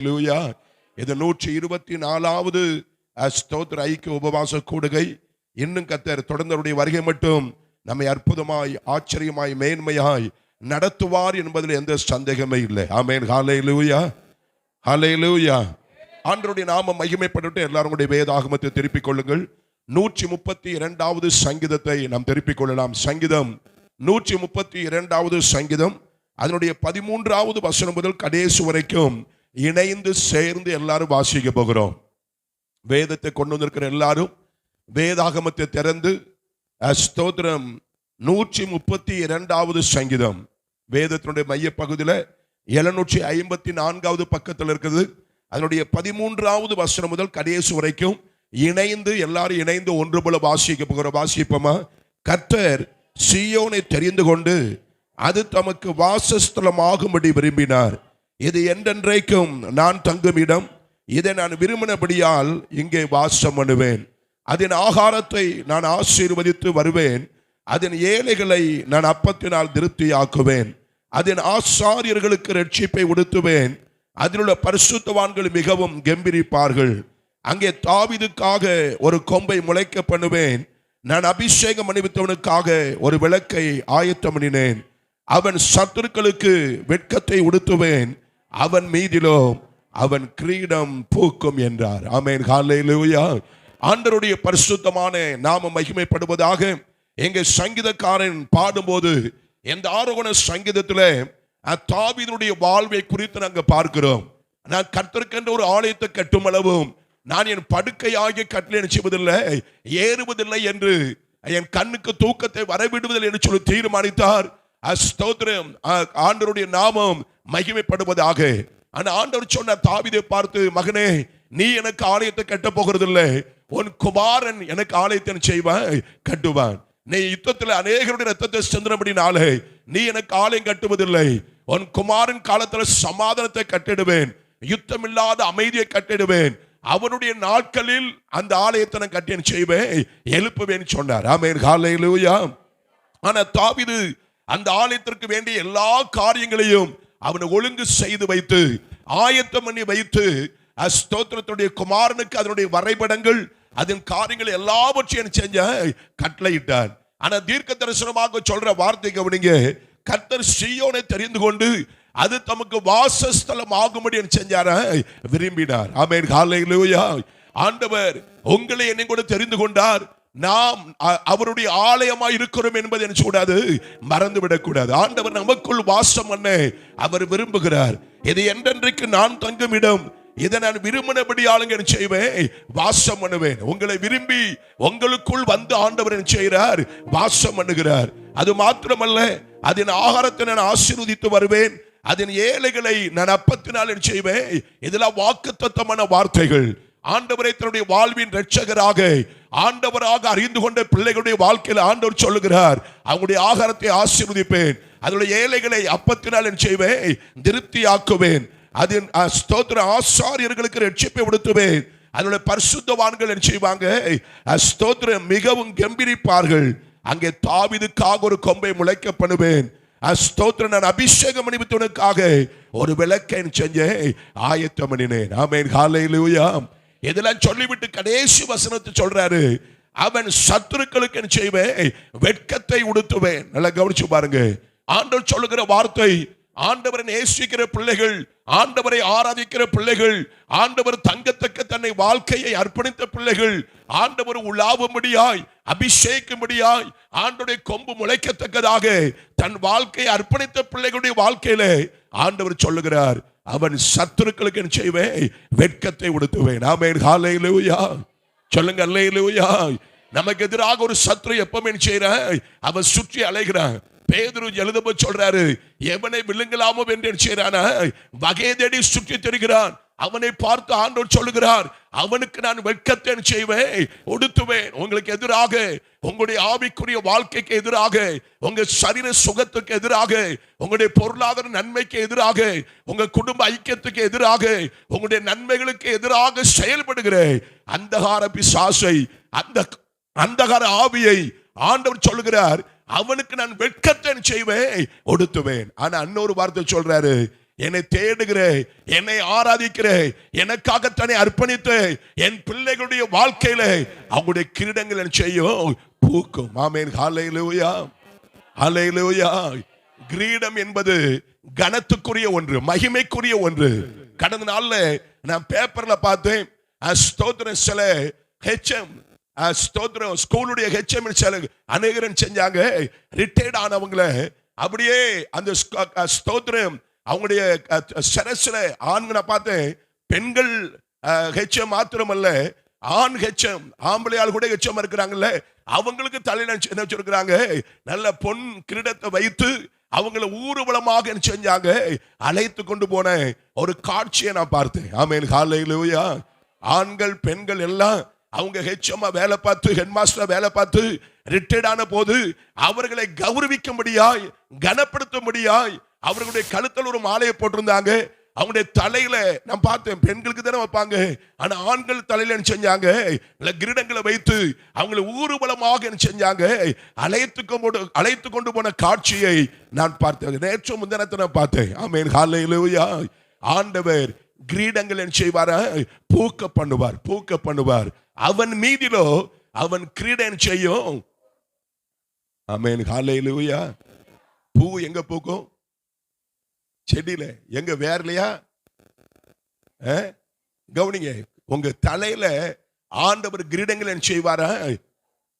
ஹல்லேலூயா. இது 124வது ஸ்தோத்திர ஐக்கிய உபவாச கூடுகை. இன்னும் கர்த்தர் தொடர்ந்தவருடைய வருகை மட்டும் நம்மை அற்புதமாய், ஆச்சரியமாய், மேன்மையாய் நடத்துவார் என்பதில் எந்த சந்தேகமே இல்லை. ஆமென். ஹல்லேலூயா, ஹல்லேலூயா. ஆண்டவருடைய நாமம் மகிமைப்படட்டும். எல்லாரும் வேதாகமத்தை திருப்பிக் கொள்ளுங்கள். 132வது சங்கீதத்தை நாம் திருப்பிக் கொள்ளலாம். சங்கீதம் 132வது சங்கீதம், அதனுடைய 13வது வசனம் முதல் கடைசி வரைக்கும் இணைந்து சேர்ந்து எல்லாரும் வாசிக்க போகிறோம். வேதத்தை கொண்டு வந்திருக்கிற எல்லாரும் வேதாகமத்தை திறந்து ஸ்தோத்திரம் 132வது சங்கீதம், வேதத்தினுடைய மைய பகுதியில் 754வது பக்கத்தில் இருக்குது. அதனுடைய 13வது வசனம் முதல் கடைசி வரைக்கும் இணைந்து எல்லாரும் இணைந்து ஒன்று போல வாசிக்க போகிறோம். வாசிப்போமா? கர்த்தர் சீயோனை தெரிந்து கொண்டு அது தமக்கு வாசஸ்தலமாகும்படி விரும்பினார். இது என்றென்றைக்கும் நான் தங்கும் இடம். இதை நான் விரும்பினபடியால் இங்கே வாசம் பண்ணுவேன். அதன் ஆகாரத்தை நான் ஆசீர்வதித்து வருவேன். அதன் ஏழைகளை நான் அப்பத்தினால் திருப்தியாக்குவேன். அதன் ஆசாரியர்களுக்கு ரட்சிப்பை உடுத்துவேன். அதில் உள்ள பரிசுத்தவான்கள் மிகவும் கெம்பீரிப்பார்கள். அங்கே தாவீதுக்காக ஒரு கொம்பை முளைக்க பண்ணுவேன். நான் அபிஷேகம் அணிவித்தவனுக்காக ஒரு விளக்கை ஆயத்தம் பண்ணினேன். அவன் சத்துருக்களுக்கு வெட்கத்தை உடுத்துவேன். அவன் மீதிலோ அவன் கிரீடம் பூக்கும் என்றார். ஆமென். ஹல்லேலூயா. ஆண்டவருடைய பரிசுத்தமான நாமம் மகிமைப்படுவதாக. எங்க சங்கீதக்காரன் பாடும்போது இந்த ஆரோகண சங்கீதத்தில் தாவீதுடைய வாழ்வை குறித்து நாங்கள் பார்க்கிறோம். நான் கர்த்தருக்கென்ற ஒரு ஆலயத்தை கட்டும் அளவும் நான் என் படுக்கையாகிய கட்டிலை செய்வதில்லை, ஏறுவதில்லை என்று என் கண்ணுக்கு தூக்கத்தை வரவிடுவதில்லை என்று சொல்லி தீர்மானித்தார். ஸ்தோத்திரம். ஆண்டவருடைய நாமம் மகிமைப்படுவதாக. ஆனா ஆண்டவர் சொன்ன தாவீதை பார்த்து, மகனே, நீ எனக்கு ஆலயத்தை கட்ட போகிறதில்லை, உன் குமாரன் எனக்கு ஆலயத்தை செய்வான், கட்டுவான். நீ யுத்தத்தில் அநேகருடைய ரத்தத்தை சிந்தினபடினாலே நீ எனக்கு ஆலயம் கட்டுவதில்லை. உன் குமாரன் காலத்தில் சமாதானத்தை கட்டிடுவேன், யுத்தம் இல்லாத அமைதியை கட்டிடுவேன். அவனுடைய நாட்களில் அந்த ஆலயத்தை நான் கட்டி செய்வேன், எழுப்புவேன் சொன்னார். ஆமென். ஹல்லேலூயா. ஆனா தாவீது அந்த ஆலயத்திற்கு வேண்டிய எல்லா காரியங்களையும் அவனை ஒழுங்கு செய்து வைத்து ஆயத்தம் பண்ணி வைத்து ஸ்தோத்திரத்துடைய குமாரனுக்கு அதனுடைய வரைபடங்கள், அதன் காரியங்கள் எல்லாவற்றையும் செஞ்ச கட்டளையிட்டார். ஆனா தீர்க்க தரிசனமாக சொல்ற வார்த்தை கவனிங்க. கர்த்தர் சீயோனை தெரிந்து கொண்டு அது தமக்கு வாசஸ்தலம் ஆகும்படி செஞ்சார விரும்பினார். ஆமென். ஹல்லேலூயா. ஆண்டவர் உங்களை என்னை கூட தெரிந்து கொண்டார். நாம் அவருடைய ஆலயமாய் இருக்கிறோம் என்பதை என்ன கூடாது, மறந்து விடக்கூடாது. ஆண்டவர் நமக்குள் வாசம் பண்ண அவர் விரும்புகிறார். இது என்றென்றைக்கு நான் தங்கும் இடம். இதை நான் விரும்பினபடி ஆளுங்க செய்வேன், வாசம் பண்ணுவேன். உங்களை விரும்பி உங்களுக்குள் வந்து ஆண்டவர் என்ன செய்கிறார், வாசம் பண்ணுகிறார். அது மாத்திரமல்ல, அதன் ஆகாரத்தை நான் ஆசீர்வதித்து வருவேன். அதன் ஏழைகளை நான் அப்பத்தினால் என்ன செய்வேன். இதெல்லாம் வாக்குத்தத்தமான வார்த்தைகள். ஆண்டவரை தன்னுடைய வாழ்வின் இரட்சகராக ஆண்டவராக அறிந்து கொண்ட பிள்ளைகளுடைய வாழ்க்கையில் ஆண்டவர் சொல்லுகிறார், அவங்களுடைய ஆகாரத்தை ஆசீர்வதிப்பேன், அதனுடைய ஏழைகளை அப்பத்தினால் என்ன செய்வேன், திருப்தியாக்குவேன். அதன் ஸ்தோத்திர ஆசாரியர்களுக்கு ரட்சிப்பை உடுத்துவேன். அதனுடைய பரிசுத்தவான்கள் என்ன செய்வாங்க, ஸ்தோத்திரம் மிகவும் கம்பீரிப்பார்கள். அங்கே தாவீதுக்காக ஒரு கொம்பை முளைக்க பண்ணுவேன். ஸ்தோத்திரம். நான் அபிஷேகம் அணிவித்தவனுக்காக ஒரு விளக்கை செஞ்சேன், ஆயத்தம் பண்ணினேன். ஆமென். ஹல்லேலூயா. இதெல்லாம் சொல்லிவிட்டு கடைசி வசனத்தை சொல்றாரு, அவன் சத்துருக்களுக்கு என்ன செய்வேன், வெட்கத்தை உடுத்துவேன். நல்லா கவனிச்சு பாருங்க. ஆண்டவர் சொல்லுகிற வார்த்தை, ஆண்டவரை நேசிக்கிற பிள்ளைகள், ஆண்டவரை ஆராதிக்கிற பிள்ளைகள், ஆண்டவர் தங்கத்தக்க தன்னை வாழ்க்கையை அர்ப்பணித்த பிள்ளைகள், ஆண்டவர் உலாவும்படியாய் அபிஷேகிக்கும்படியாய் ஆண்டவருடைய கொம்பு முளைக்கத்தக்கதாக தன் வாழ்க்கையை அர்ப்பணித்த பிள்ளைகளுடைய வாழ்க்கையில ஆண்டவர் சொல்லுகிறார், அவன் சத்துருக்களுக்கு என்ன செய்வேன், வெட்கத்தை உடுத்துவேன். ஆமென். ஹல்லேலூயா. சொல்லுங்க அல்லேலூயா. நமக்கு எதிராக ஒரு சத்துரு எப்பவுமே செய்யறான், அவன் சுற்றி அலைகிறான். பேதுரு எழுதும் சொல்றாரு, எவனை விழுங்கலாமோ என்று செய்யறானா வகை தேடி சுற்றி தெரிகிறான். அவனை பார்த்து ஆண்டவர் சொல்லுகிறார், அவனுக்கு நான் வெட்கத்தை செய்வேன், உடுத்துவேன். உங்களுக்கு எதிராக, உங்களுடைய ஆவிக்குரிய வாழ்க்கைக்கு எதிராக, உங்க சரீர சுகத்துக்கு எதிராக, உங்களுடைய பொருளாதார நன்மைக்கு எதிராக, உங்க குடும்ப ஐக்கியத்துக்கு எதிராக, உங்களுடைய நன்மைகளுக்கு எதிராக செயல்படுகிற அந்தகார பிசாசை, அந்த அந்தகார ஆவியை ஆண்டவர் சொல்லுகிறார், அவனுக்கு நான் வெட்கத்தை செய்வேன், ஒடுத்துவேன். ஆனா இன்னொரு வார்த்தை சொல்றாரு, என்னை தேடுகிற, என்னை ஆராதிக்கிற, எனக்காக தன்னை அர்ப்பணித்து என் பிள்ளைகளுடைய வாழ்க்கையில அவங்களுடைய கிரீடங்கள் என்ன செய்யும்? பூக்கும். ஆமென். ஹல்லேலூயா, ஹல்லேலூயா. கிரீடம் என்பது கனத்துக்குரிய ஒன்று, மகிமைக்குரிய ஒன்று. கடந்த நாள்ல நான் பேப்பர்ல பார்த்தேன், ஸ்தோத்திரம், சில ஹெச்எம் ஸ்தோத்திரம் ஸ்கூலுடைய ஹெச்எம் சில அநேகரன் செஞ்சாங்க. ரிட்டையர்ட் ஆனவங்கள அப்படியே அந்த ஸ்தோத்திரம் அவங்களுடைய சரஸ்ல ஆண்களை பார்த்தேன். பெண்கள் ஹெச்எம் மாத்திரமல்ல, ஆண் ஹெச்எம், ஆம்பளையால் கூட ஹெச்எம் இருக்கிறாங்கல்ல, அவங்களுக்கு தலையில என்ன வச்சிருக்கிறாங்க? நல்ல பொன் கிரீடத்தை வைத்து அவங்கள ஊர்வலமாக செஞ்சாங்க. அழைத்து கொண்டு போன ஒரு காட்சியை நான் பார்த்தேன். ஆமென். ஹல்லேலூயா. ஆண்கள் பெண்கள் எல்லாம் அவங்க ஹெச்எம் வேலை பார்த்து, ஹெட் மாஸ்டர் வேலை பார்த்து ரிட்டையர்ட் ஆன போது அவர்களை கௌரவிக்கும்படியாய், கனப்படுத்தும்படியாய் அவர்களுடைய கழுத்தில் ஒரு மாலையை போட்டிருந்தாங்க. அவங்களுடைய தலையில நான் பார்த்தேன், பெண்களுக்கு தானே வைப்பாங்க, ஆனா ஆண்கள் தலையில செஞ்சாங்க கிரீடங்களை வைத்து அவங்களை ஊர்வலமாக செஞ்சாங்க. அழைத்து கொண்டு போன காட்சியை நான் பார்த்தேன். நேற்று முந்தினத்தை நான் பார்த்தேன். ஆமென். ஹல்லேலூயா. ஆண்டவர் கிரீடங்கள் என்ன செய்வார்? பூக்க பண்ணுவார், பூக்க பண்ணுவார். அவன் மீதிலோ அவன் கிரீடம் செய்யும். ஆமென். ஹல்லேலூயா. பூ எங்க பூக்கும்? செடியில. எங்க? வேர்லையா? கவனிங்க, உங்க தலையில ஆண்டவர் கிரீடங்கள் என்ன செய்வாரா?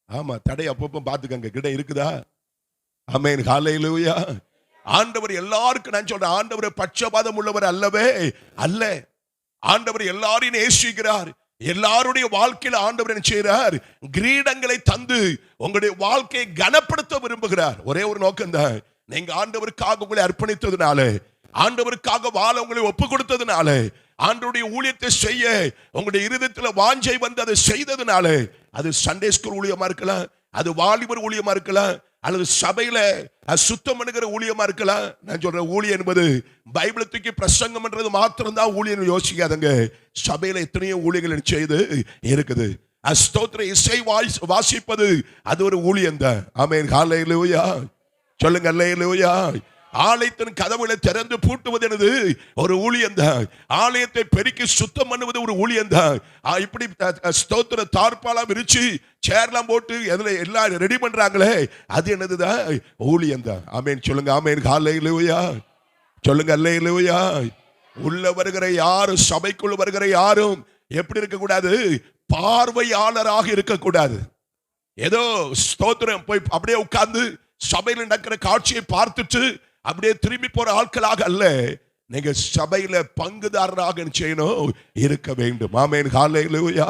ஆமா, தடை அப்பப்போ பாத்துக்கங்க, கிரீடம் இருக்குதா? ஆமென். ஹல்லேலூயா. ஆண்டவர் எல்லாருக்கும், நான் சொல்றேன், ஆண்டவர் பட்சபாதம் உள்ளவர் அல்லவே அல்ல. ஆண்டவர் எல்லாரையும் நேசிக்கிறார். எல்லாருடைய வாழ்க்கையில ஆண்டவர் என்ன செய்கிறார்? கிரீடங்களை தந்து உங்களுடைய வாழ்க்கையை கனப்படுத்த விரும்புகிறார். ஒரே ஒரு நோக்கம் தான், நீங்க ஆண்டவருக்காக உங்களை அர்ப்பணித்ததுனால, ஆண்டவருக்காக வாழ உங்களை ஒப்பு கொடுத்ததுனால, ஆண்டவருடைய ஊழியத்தை செய்ய உங்களுடைய இருதயத்தில் வாஞ்சை வந்து அதை செய்ததுனால, அது சண்டே ஸ்கூல் ஊழியமா இருக்கலாம், அது வாலிபர் ஊழியமா இருக்கலாம், அல்லது சபையில சுத்தம் பண்ணுகிற ஊழியமா இருக்கலாம். நான் சொல்றேன், ஊழியம் என்பது பைபிளை தூக்கி பிரசங்கம் பண்றது மாத்திரம் தான் ஊழியம் யோசிக்காதங்க. சபையில எத்தனையோ ஊழியங்கள் செய்து இருக்குது. ஸ்தோத்திர இசை வாசிப்பது அது ஒரு ஊழியம் தான். ஆமென். ஹல்லேலூயா. சொல்லுங்க அல்லேலூயா. ஆலயத்தின் கதவுகளை திறந்து பூட்டுவது எனது ஒரு ஊழியம் தான். ஆலயத்தை பெருக்கி சுத்தம் பண்ணுவது ஒரு ஊழியம் தான். இப்படி ஸ்தோத்திர தார்பாலா விரிச்சு சேர்லாம் போட்டு அதுல எல்லாம் ரெடி பண்றாங்களே, அது என்னதுதான்? ஊழியம் தான். ஆமென். சொல்லுங்க ஆமென். ஹல்லேலூயா. சொல்லுங்க அல்லேலூயா. உள்ள வருகிற யாரும், சபைக்குள்ள வருகிற யாரும் எப்படி இருக்க கூடாது? பார்வையாளராக இருக்கக்கூடாது. ஏதோ ஸ்தோத்திரம் போய் அப்படியே உட்கார்ந்து சபையில் நடக்கிற காட்சியை பார்த்துட்டு அப்படியே திரும்பி போற ஆட்களாக அல்ல, நீங்க சபையில பங்குதாரராக செய்யணும், இருக்க வேண்டும். ஆமென். ஹல்லேலூயா.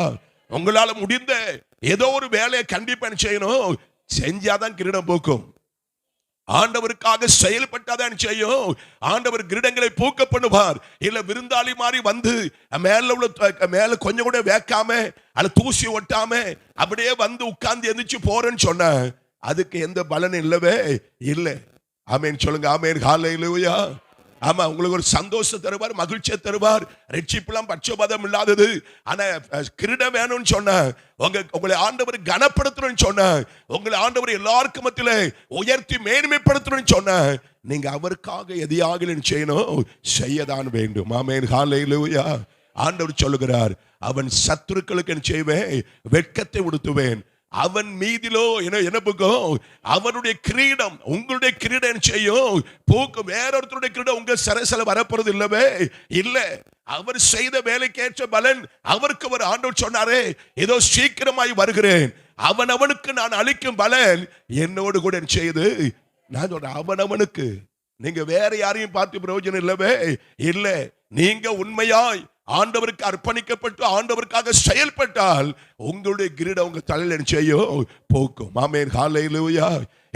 உங்களால முடிந்த ஏதோ ஒரு வேலையை கண்டிப்பா செய்யணும். செஞ்சாதான் கிரீடம் பூக்கும். ஆண்டவருக்காக செயல்பட்டாதான் செய்யும். ஆண்டவர் கிரீடங்களை பூக்க பண்ணுவார். இல்ல விருந்தாளி மாதிரி வந்து மேல கொஞ்சம் கூட வேக்காம அல்ல தூசி ஒட்டாம அப்படியே வந்து உட்கார்ந்து எந்திரிச்சு போறேன்னு சொன்ன அதுக்கு எந்த பலனும் இல்லவே இல்லை. ஆமென். சொல்லுங்க ஆமென். ஹல்லேலூயா. ஆமா, உங்களுக்கு ஒரு சந்தோஷம் தருவார், மகிழ்ச்சியை தருவார். ரட்சிப்புலாம் பட்சபாதம் இல்லாதது. ஆனா கிரீடம் வேணும்னு சொன்ன, உங்களை ஆண்டவர் கனப்படுத்தணும்னு சொன்ன, உங்களை ஆண்டவர் எல்லாருக்கும் மத்தியில உயர்த்தி மேன்மைப்படுத்தணும்னு சொன்ன, நீங்க அவருக்காக எதையாக செய்யணும், செய்யதான் வேண்டும். ஆமென். ஹல்லேலூயா. ஆண்டவர் சொல்லுகிறார், அவன் சத்துருக்களுக்கு என்ன செய்வேன்? வெட்கத்தை உடுத்துவேன். அவன் மீதிலோ என்ன பூக்கும்? அவனுடைய கிரீடம், உங்களுடைய கிரீடம் செய்யும் பூக்கும். வேறொருத்தருடைய கிரீடம் உங்க சரசல வரப்போறது இல்லவே இல்லை. அவர் செய்த வேலைக்கேற்ற பலன் அவருக்கு ஒரு ஆண்டவர் சொன்னாரே, ஏதோ சீக்கிரமாய் வருகிறேன், அவனுக்கு நான் அளிக்கும் பலன் என்னோடு கூட செய்து. நான் சொல்றேன், அவனுக்கு. நீங்க வேற யாரையும் பார்த்து பிரயோஜனம் இல்லவே இல்லை. நீங்க உண்மையாய் ஆண்டவருக்கு அர்ப்பணிக்கப்பட்டு ஆண்டவருக்காக செயல்பட்டால் உங்களுடைய கிரீடம் உங்க தலையில செய்யும் போக்கும். ஆமென். ஹல்லேலூயா.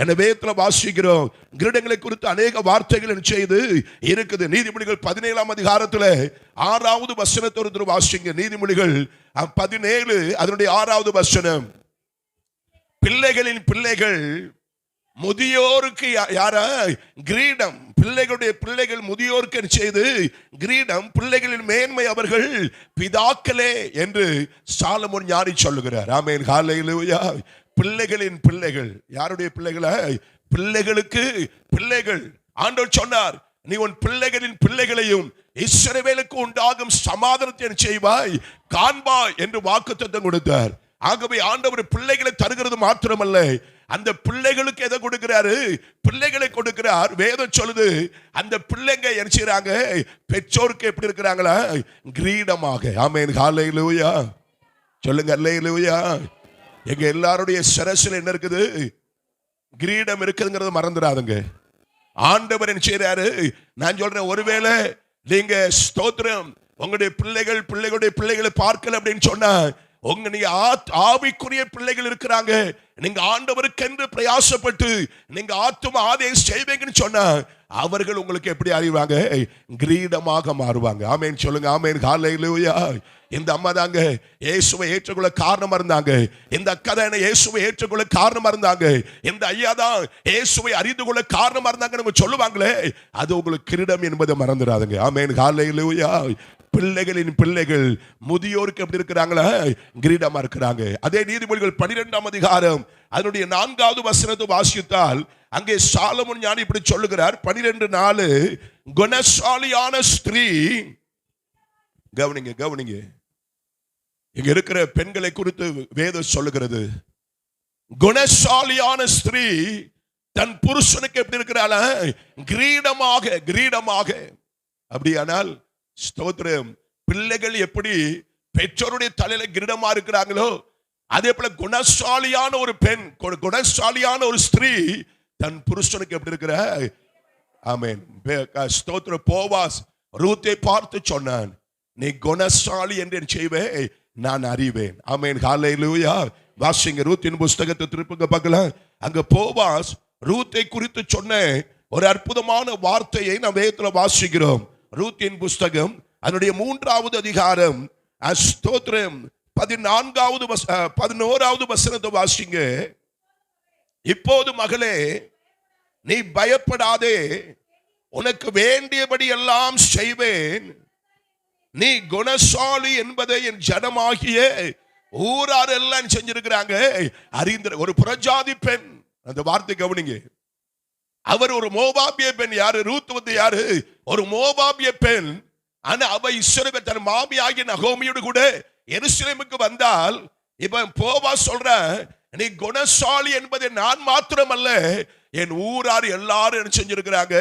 எனவே வாசிக்கிறோம், கிரீடங்களை குறித்து அநேக வார்த்தைகள் செய்து இருக்குது. நீதிமொழிகள் 17ஆம் அதிகாரத்தில் 6வது வசனத்தோடு வாசிங்க. நீதிமொழிகள் 17 அதனுடைய 6வது வசனம். பிள்ளைகளின் பிள்ளைகள் முதியோருக்கு யாரா? கிரீடம். பிள்ளைகளுடைய பிள்ளைகள் முதியோருக்கு செய்து கிரீடம். பிள்ளைகளின் மேன்மை அவர்கள் பிதாக்களே என்று சாலமோன் ஞானி சொல்லுகிறார். ஆமென். ஹல்லேலூயா. பிள்ளைகளின் பிள்ளைகள் யாருடைய பிள்ளைகளா? பிள்ளைகளுக்கு பிள்ளைகள். ஆண்டவர் சொன்னார், நீ உன் பிள்ளைகளின் பிள்ளைகளையும் இஸ்ரவேலுக்கு உண்டாகும் சமாதானத்தை செய்வாய் காண்பாய் என்று வாக்குத்தத்தம் கொடுத்தார். ஆகவே ஆண்டவர் பிள்ளைகளை தருகிறது மாத்திரமல்ல, அந்த பிள்ளைகளுக்கு எதை கொடுக்கிறாரு? பிள்ளைகளை கொடுக்கிறார். வேதம் சொல்லுது, அந்த பிள்ளைங்க என்ன செய்றாங்க? பெற்றோருக்கு எப்படி இருக்கிறாங்களா? கிரீடமாக. ஆமென், ஹல்லேலூயா. சொல்லுங்க அல்லேலூயா. எங்க எல்லாருடைய சிரசில் என்ன இருக்குது? கிரீடம் இருக்குதுங்கிறத மறந்துடாதுங்க. ஆண்டவர் என்ன செய்றாரு? நான் சொல்றேன், ஒருவேளை நீங்க ஸ்தோத்திரம் உங்களுடைய பிள்ளைகளுடைய பிள்ளைகளை பார்க்கல அப்படின்னு சொன்னா, நீங்க ஆவிக்குரிய பிள்ளைகள் இருக்கிறாங்க, நீங்க ஆண்டவருக்கென்று பிரயாசப்பட்டு நீங்க ஆத்தும ஆதாயம் செய்வீங்கன்னு சொன்னா, அவர்கள் உங்களுக்கு எப்படி அறிவாங்க? கிரீடமாக மாறுவாங்க. ஆமென் சொல்லுங்க. ஆமென், ஹல்லேலூயா. இந்த அம்மா தாங்க இயேசுவை ஏற்றுக்கொள்ள காரணமா இருந்தாங்க. இந்த அக்கா தான் இயேசுவை ஏற்றுக்கொள்ள காரணமா இருந்தாங்க. இந்த ஐயா தான் இயேசுவை அறிந்து கொள்ள காரணமா இருந்தாங்க சொல்லுவாங்களே, அது உங்களுக்கு கிரீடம் என்பதை மறந்துடாதுங்க. ஆமென், ஹல்லேலூயா. பிள்ளைகளின் பிள்ளைகள் முதியோருக்கு எப்படி இருக்கிறாங்களா? கிரீடமா இருக்கிறாங்க. அதே நீதிமொழிகள் 12ஆம் அதிகாரம் அதனுடைய 4வது வசனத்தை வாசித்தால் அங்கே சாலமோன் ஞானி இப்படி சொல்லுகிறார். 12:4, குணசாலியான ஸ்திரீ, கவனிங்க, இங்க இருக்கிற பெண்களை குறித்து வேதம் சொல்லுகிறது. குணசாலியான ஸ்திரீ தன் புருஷனுக்கு எப்படி இருக்கிறாளா? கிரீடமாக. அப்படியானால் ஸ்தோத்திரம், பிள்ளைகள் எப்படி பெற்றோருடைய தலையில கிரீடமா இருக்கிறாங்களோ, அதே போல குணசாலியான ஒரு பெண், குணசாலியான ஒரு ஸ்திரீ தன் புருஷனுக்கு எப்படி இருக்கிற? ஆமென். ஸ்தோத்திரம். போவாஸ் ரூத்தை பார்த்து சொன்னான், நீ குணசாலி என்று செய்வே நான் அறிவேன். ஆமென், ஹல்லேலூயா. வாசிங்க ரூத்தின் புஸ்தகத்தை திருப்புங்க பார்க்கலாம். அங்க போவாஸ் ரூத்தை குறித்து சொன்ன ஒரு அற்புதமான வார்த்தையை நாம் வேதத்துல வாசிக்கிறோம். ரூத்தின் புஸ்தகம் அதனுடைய 3வது அதிகாரம் ஸ்தோத்திரம் 11வது வசனத்தை வாசிங்க. இப்போது மகளே, நீ பயப்படாதே, உனக்கு வேண்டியபடி எல்லாம் செய்வேன். நீ குணசாலி என்பதை என் ஜனமாகிய ஊரார் எல்லாம் செஞ்சிருக்கிறாங்க அறிந்த ஒரு புறஜாதி பெண். அந்த வார்த்தை கவனிங்க. அவர் ஒரு மோவாபிய பெண். யாரு? ரூத் வந்து யாரு? ஒரு மோவாபிய பெண். ஆனா அவ இஸ்ரவேல் தன் மாமியாகிய நகோமியோடு கூட எருசலேமுக்கு வந்தால், இப்ப போவாஸ் சொல்ற, நீ குணசாலி என்பதை நான் மாத்திரமல்ல, என் ஊரார் எல்லாரும் என்ன செஞ்சிருக்கிறாங்க.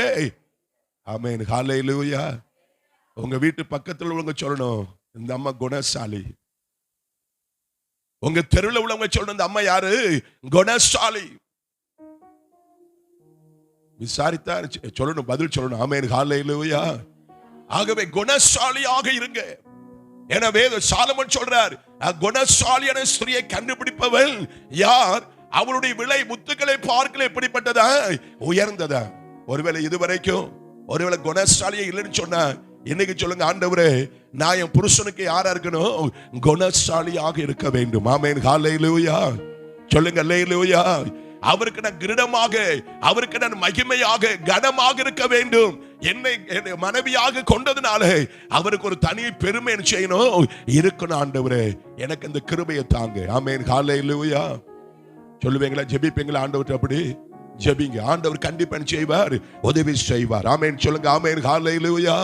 ஆமென், ஹல்லேலூயா. உங்க வீட்டு பக்கத்தில் உள்ளவங்க சொல்லணும், இந்த அம்மா குணசாலி. உங்க தெருவில் உள்ளவங்க சொல்லணும், இந்த அம்மா யாரு? குணசாலி. விசாரித்தா சொல்லணும், பதில் சொல்லணும். ஆமென், ஹல்லேலூயா. ஆகவே குணசாலியாக இருங்க. எனவே சாலமோன் சொல்றார், குணசாலியான ஸ்திரியை கண்டுபிடிப்பவள் யார்? அவளுடைய விலை முத்துக்களை பார்க்கல எப்படிப்பட்டதா? உயர்ந்ததா. ஒருவேளை இதுவரைக்கும் ஒருவேளை குணசாலியே இல்லைன்னு சொன்னா, இன்னைக்கு சொல்லுங்க, ஆண்டவரே, நான் என் புருஷனுக்கு யாரா இருக்கணும்? குணசாலியாக இருக்க வேண்டும். ஆமென், ஹல்லேலூயா. சொல்லுங்க அல்லேலூயா. அவருக்கு நான் கிரீடமாக, அவருக்கு நான் மகிமையாக, கனமாக இருக்க வேண்டும். என்னை மனைவியாக கொண்டதுனால அவருக்கு ஒரு தனி பெருமை செய்யணும், இருக்கணும். ஆண்டவரே, எனக்கு இந்த கிருபையை தாங்க. ஆமென், ஹல்லேலூயா. சொல்லுவீங்களா? ஜெபிப்பீங்களா? ஆண்டவர் அப்படி ஜெபிங்க. ஆண்டவர் கண்டிப்பா செய்வார், உதவி செய்வார். ஆமென் சொல்லுங்க. ஆமென், ஹல்லேலூயா.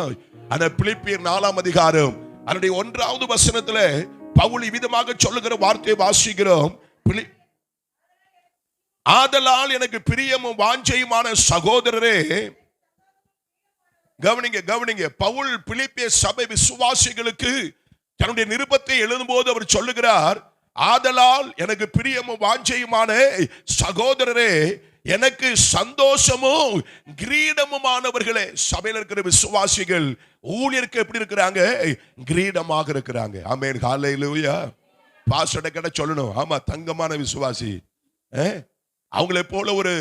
ஆனா பிலிப்பியர் 4ஆம் அதிகாரம் அதனுடைய 1வது வசனத்துல பவுல் விதமாக சொல்லுகிற வார்த்தையை வாசிக்கிறோம். ஆதலால் எனக்கு பிரியமும் வாஞ்சையுமான சகோதரரே, கவனிங்க. பவுல் பிலிப்பிய சபை விசுவாசிகளுக்கு தன்னுடைய நிருபத்தை எழுதும்போது அவர் சொல்லுகிறார், ஆதலால் எனக்கு பிரியமும் வாஞ்சையுமான சகோதரரே, எனக்கு சந்தோஷமும் கிரீடமுமானவர்களே. சபையில் இருக்கிற விசுவாசிகள் ஊழியருக்கு எப்படி இருக்கிறாங்க? கிரீடமாக இருக்கிறாங்க. ஆமென், ஹல்லேலூயா. பாஸ்டர் கிட்ட சொல்லணும், ஆமா, தங்கமான விசுவாசி. அவங்களை போல ஒரு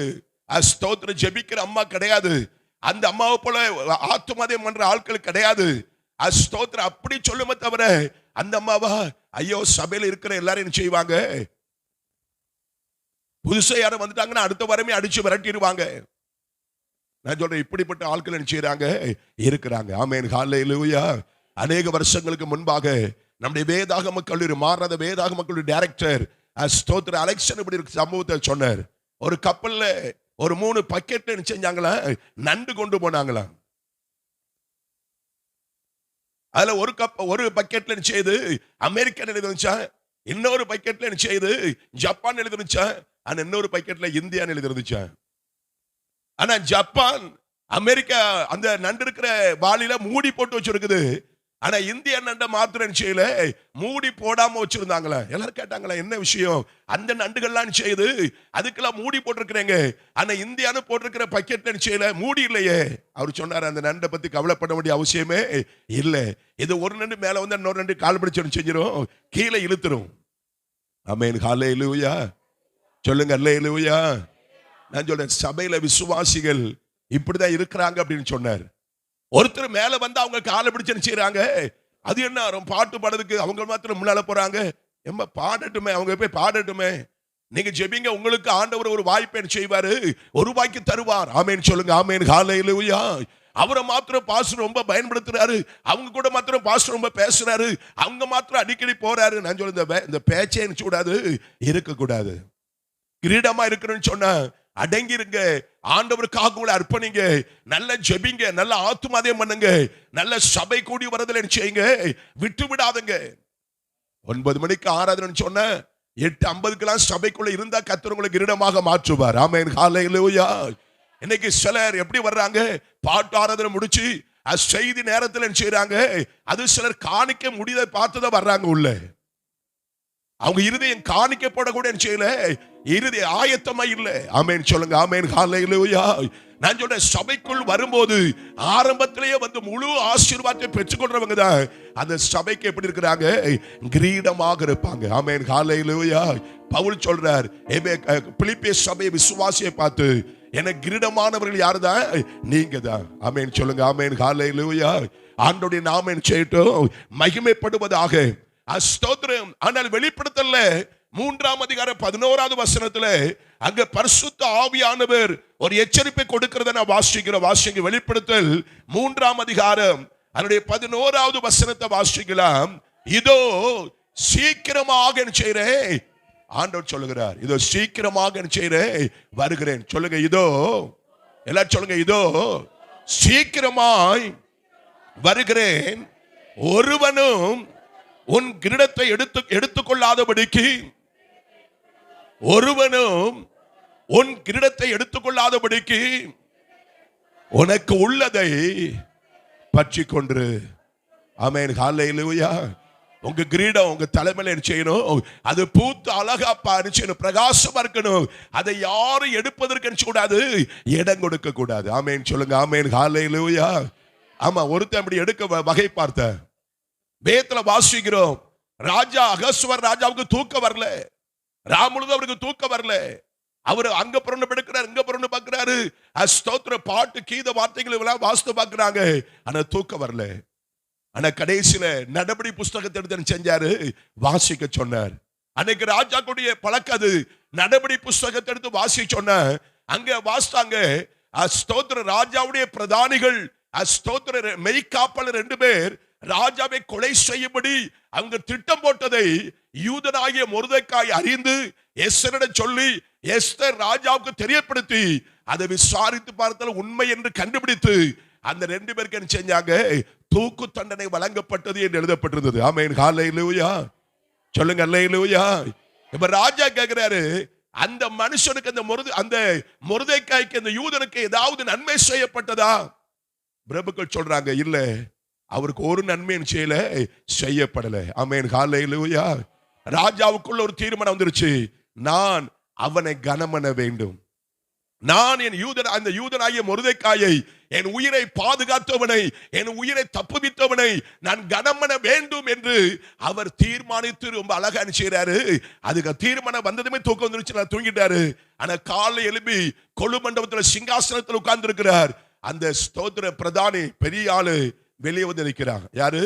ஸ்தோத்திரம் ஜெபிக்கிற அம்மா கிடையாது. அந்த அம்மாவை போல ஆத்துமதம் பண்ற ஆட்கள் கிடையாது. ஸ்தோத்திரம் அப்படி சொல்லுமே தவிர, அந்த அம்மாவா ஐயோ சபையில இருக்கிற எல்லாரும் என்ன செய்வாங்க? புதுசா யாரும் வந்துட்டாங்கன்னா அடுத்த வாரமே அடிச்சு விரட்டிடுவாங்க. நான் சொல்றேன், இப்படிப்பட்ட ஆட்கள் என்ன செய்யறாங்க? இருக்கிறாங்க. ஆமென், ஹல்லேலூயா. அநேக வருஷங்களுக்கு முன்பாக நம்முடைய வேதாகம கல்லூரி, மாறாத வேதாகம கல்லூரி டைரக்டர் ஸ்தோத்திர அலெக்சன் இப்படி சம்பவத்தை சொன்னார். ஒரு கப்பல்ல ஒரு 3 பக்கெட் செஞ்சாங்களா, நண்டு கொண்டு போனாங்களா. அதுல ஒரு பக்கெட்ல என்ன செய்யுது அமெரிக்கன் எழுதிருந்துச்சா, இன்னொரு பக்கெட்ல என்ன செய்யுது ஜப்பான் எழுதிருந்துச்சா, ஆனா இன்னொரு பக்கெட்ல இந்தியான்னு எழுதிருந்துச்சா. ஆனா ஜப்பான் அமெரிக்கா அந்த நண்டு இருக்கிற வாளில மூடி போட்டு வச்சிருக்குது. ஆனா இந்திய நண்டை மாத்திரம் செய்யல, மூடி போடாம வச்சிருந்தாங்களா. எல்லாரும் கேட்டாங்களா என்ன விஷயம், அந்த நண்டுகள்லாம் செய்யுது அதுக்கெல்லாம் மூடி போட்டிருக்கிறேங்க, ஆனா இந்தியான்னு போட்டிருக்கிற பக்கெட்ல செய்யல மூடி இல்லையே. அவர் சொன்னார் அந்த நண்டை பத்தி கவலைப்பட வேண்டிய அவசியமே இல்லை. இது ஒரு நண்டு மேல வந்து இன்னொரு நண்டு கால் பிடிச்சு செஞ்சிடும், கீழே இழுத்துரும். ஆமென் ஹல்லேலூயா. சொல்லுங்க ஹல்லேலூயா. நான் சொல்றேன் சபையில விசுவாசிகள் இப்படிதான் இருக்கிறாங்க அப்படின்னு சொன்னார். ஒருத்தர் மேல வந்து அவங்க காலை பிடிச்சு செய்யறாங்க, அது என்ன பாட்டு பாடுறதுக்கு அவங்க மாத்திரம் முன்னால போறாங்க. எம்ம பாடட்டுமே, அவங்க போய் பாடட்டுமே. நீங்க ஜெபிங்க, உங்களுக்கு ஆண்டவர் ஒரு வாய்ப்பை செய்வாரு, ஒரு வாய்க்கு தருவார். ஆமென் சொல்லுங்க. ஆமென் ஹல்லேலூயா. அவரை மாத்திரம் பாஸ்டர் ரொம்ப பயன்படுத்துறாரு, அவங்க கூட மாத்திரம் பாஸ்டர் ரொம்ப பேசுறாரு, அவங்க மாத்திரம் அடிக்கடி போறாரு. நான் சொல்ல இந்த பேச்சே கூடாது, இருக்க கூடாது. கிரீடமா இருக்கணும்னு சொன்ன அடங்கிருங்க, ஆண்டவருக்காக உங்களை அர்ப்பணிங்க, நல்ல ஜெபிங்க, நல்ல ஆத்துமாதயம் பண்ணுங்க, நல்ல சபை கூடி வரதுல செய்யுங்க, விட்டு விடாதுங்க. 9 மணிக்கு ஆராதனை சொன்ன 8:50 சபைக்குள்ள இருந்தா கர்த்தர் உங்களை கிரீடமாக மாற்றுவார். ஆமென் ஹல்லேலூயா. இன்னைக்கு சிலர் எப்படி வர்றாங்க, பாட்டு ஆராதனை முடிச்சு செய்தி நேரத்தில் செய்யறாங்க, அது சிலர் காணிக்க முடியதை பார்த்துதான் வர்றாங்க உள்ள. அவங்க இருதயம் காணிக்க போடக்கூட செய்யல, இருதய ஆயத்தமா இல்ல. ஆமென் சொல்லுங்க. ஆமென் ஹல்லேலூயா. நான் சொல்றேன் சபைக்குள் வரும்போது ஆரம்பத்திலேயே வந்து முழு ஆசீர்வாதத்தை பெற்றுக்கொள்றவங்க தான் அந்த சபைக்கு எப்படி இருக்கிறாங்க, கிரீடமாக இருப்பாங்க. ஆமென் ஹல்லேலூயா. பவுல் சொல்றார் பிலிப்பிய சபை விசுவாசியை பார்த்து, எனக்கு கிரீடமானவர்கள் யாருதான், நீங்க தான். ஆமென் சொல்லுங்க. ஆமென் ஹல்லேலூயா. ஆண்டவருடைய நாமம் செய்யட்டும், மகிமைப்படுவதாக. ஸ்தோத்திரம். ஆனால் வெளிப்படுத்தல 3ஆம் அதிகாரம் 11வது வசனத்துல அங்க பரிசுத்த ஆவியானவர் ஒரு எச்சரிப்பை கொடுக்கிறத நான் வாசிக்கிறேன். வெளிப்படுத்தல் 3ஆம் அதிகாரம் அதனுடைய 11வது வசனத்தை வாசிக்கலாம். இதோ சீக்கிரமாக செய்றேன், ஆண்டவர் சொல்லுகிறார், இதோ சீக்கிரமாக செய்றேன், வருகிறேன். சொல்லுங்க இதோ, எல்லாரும் சொல்லுங்க இதோ சீக்கிரமாய் வருகிறேன், ஒருவனும் உன் கிரீடத்தை எடுத்துக்கொள்ளாதபடிக்கு, ஒருவனும் உன் கிரீடத்தை எடுத்துக்கொள்ளாதபடிக்கு உனக்கு உள்ளதை பற்றி கொண்டு. ஆமென் ஹல்லேலூயா. உங்க கிரீடம் உங்க தலைமையில செய்யணும், அது பூத்து அழகா செய்யணும், பிரகாசமா இருக்கணும். அதை யாரும் எடுப்பதற்கு கூடாது, இடம் கொடுக்க கூடாது. ஆமென் சொல்லுங்க. ஆமென் ஹல்லேலூயா. ஆமா, ஒருத்தன் அப்படி எடுக்க வகை பார்த்த வேதத்துல வாசிக்கிறோம். ராஜா அகஸ்வர் ராஜாவுக்கு தூக்கம் வரல, ராமுழுது அவருக்கு தூக்கம் வரல. அவரு அங்க புறணு படுக்கிறாரு, இங்க புறணு பாக்குறாரு, ஸ்தோத்திர பாட்டு கீத வார்த்தைகள் எல்லாம் வாசித்து பாக்குறாங்க, ஆனா தூக்கம் வரல. ஆனா கடைசியில நடபடி புஸ்தகத்தை எடுத்து செஞ்சாரு, வாசிக்க சொன்னார். அன்னைக்கு ராஜா கூடிய பழக்கம் அது, நடபடி புஸ்தகத்தை எடுத்து வாசிக்க சொன்ன அங்க வாசித்தாங்க. ஸ்தோத்திர ராஜாவுடைய பிரதானிகள், ஸ்தோத்திர மெய்காப்பாளர் 2 பேர் ராஜாவை கொலை செய்யும்படி அவங்க திட்டம் போட்டதை யூதனாகிய மொர்தெக்காய் அறிந்து எஸ்தரிடம் சொல்லி எஸ்தர் ராஜாவுக்கு தெரியப்படுத்தி அதை விசாரித்து பார்த்தால் உண்மை என்று கண்டுபிடித்து அந்த 2 பேருக்கு என்ன செஞ்சாங்க, தூக்கு தண்டனை வழங்கப்பட்டது என்று எழுதப்பட்டிருந்தது. ஆமென் ஹல்லேலூயா. சொல்லுங்க ஹல்லேலூயா. இப்ப ராஜா கேட்கிறாரு, அந்த மனுஷனுக்கு அந்த மொர்தெக்காய்க்கு அந்த யூதனுக்கு ஏதாவது நன்மை செய்யப்பட்டதா? பிரபுக்கள் சொல்றாங்க இல்ல, அவருக்கு ஒரு நன்மையும் செய்யப்படல. ஆமென் ஹல்லேலூயா. ராஜாவுக்குள்ள ஒரு தீர்மானம் வந்துருச்சு, நான் அவனை கனமன வேண்டும், நான் அந்த யூதனாகிய மொர்தெக்காயை, என் உயிரை பாதுகாத்தவனை, என் உயிரை தப்புவித்தவனை நான் கனமன வேண்டும் என்று அவர் தீர்மானித்து ரொம்ப அழகா செய்யறாரு. அதுக்கு தீர்மானம் வந்ததுமே தூக்கம் வந்துருச்சு, நான் தூங்கிட்டாரு. ஆனா காலை எழுப்பி கொழு மண்டபத்தில் சிங்காசனத்தில் உட்கார்ந்து இருக்கிறார். அந்த ஸ்தோத்திர பிரதானி பெரிய ஆளு வெளியே வந்து நிற்கிறான். யாரு?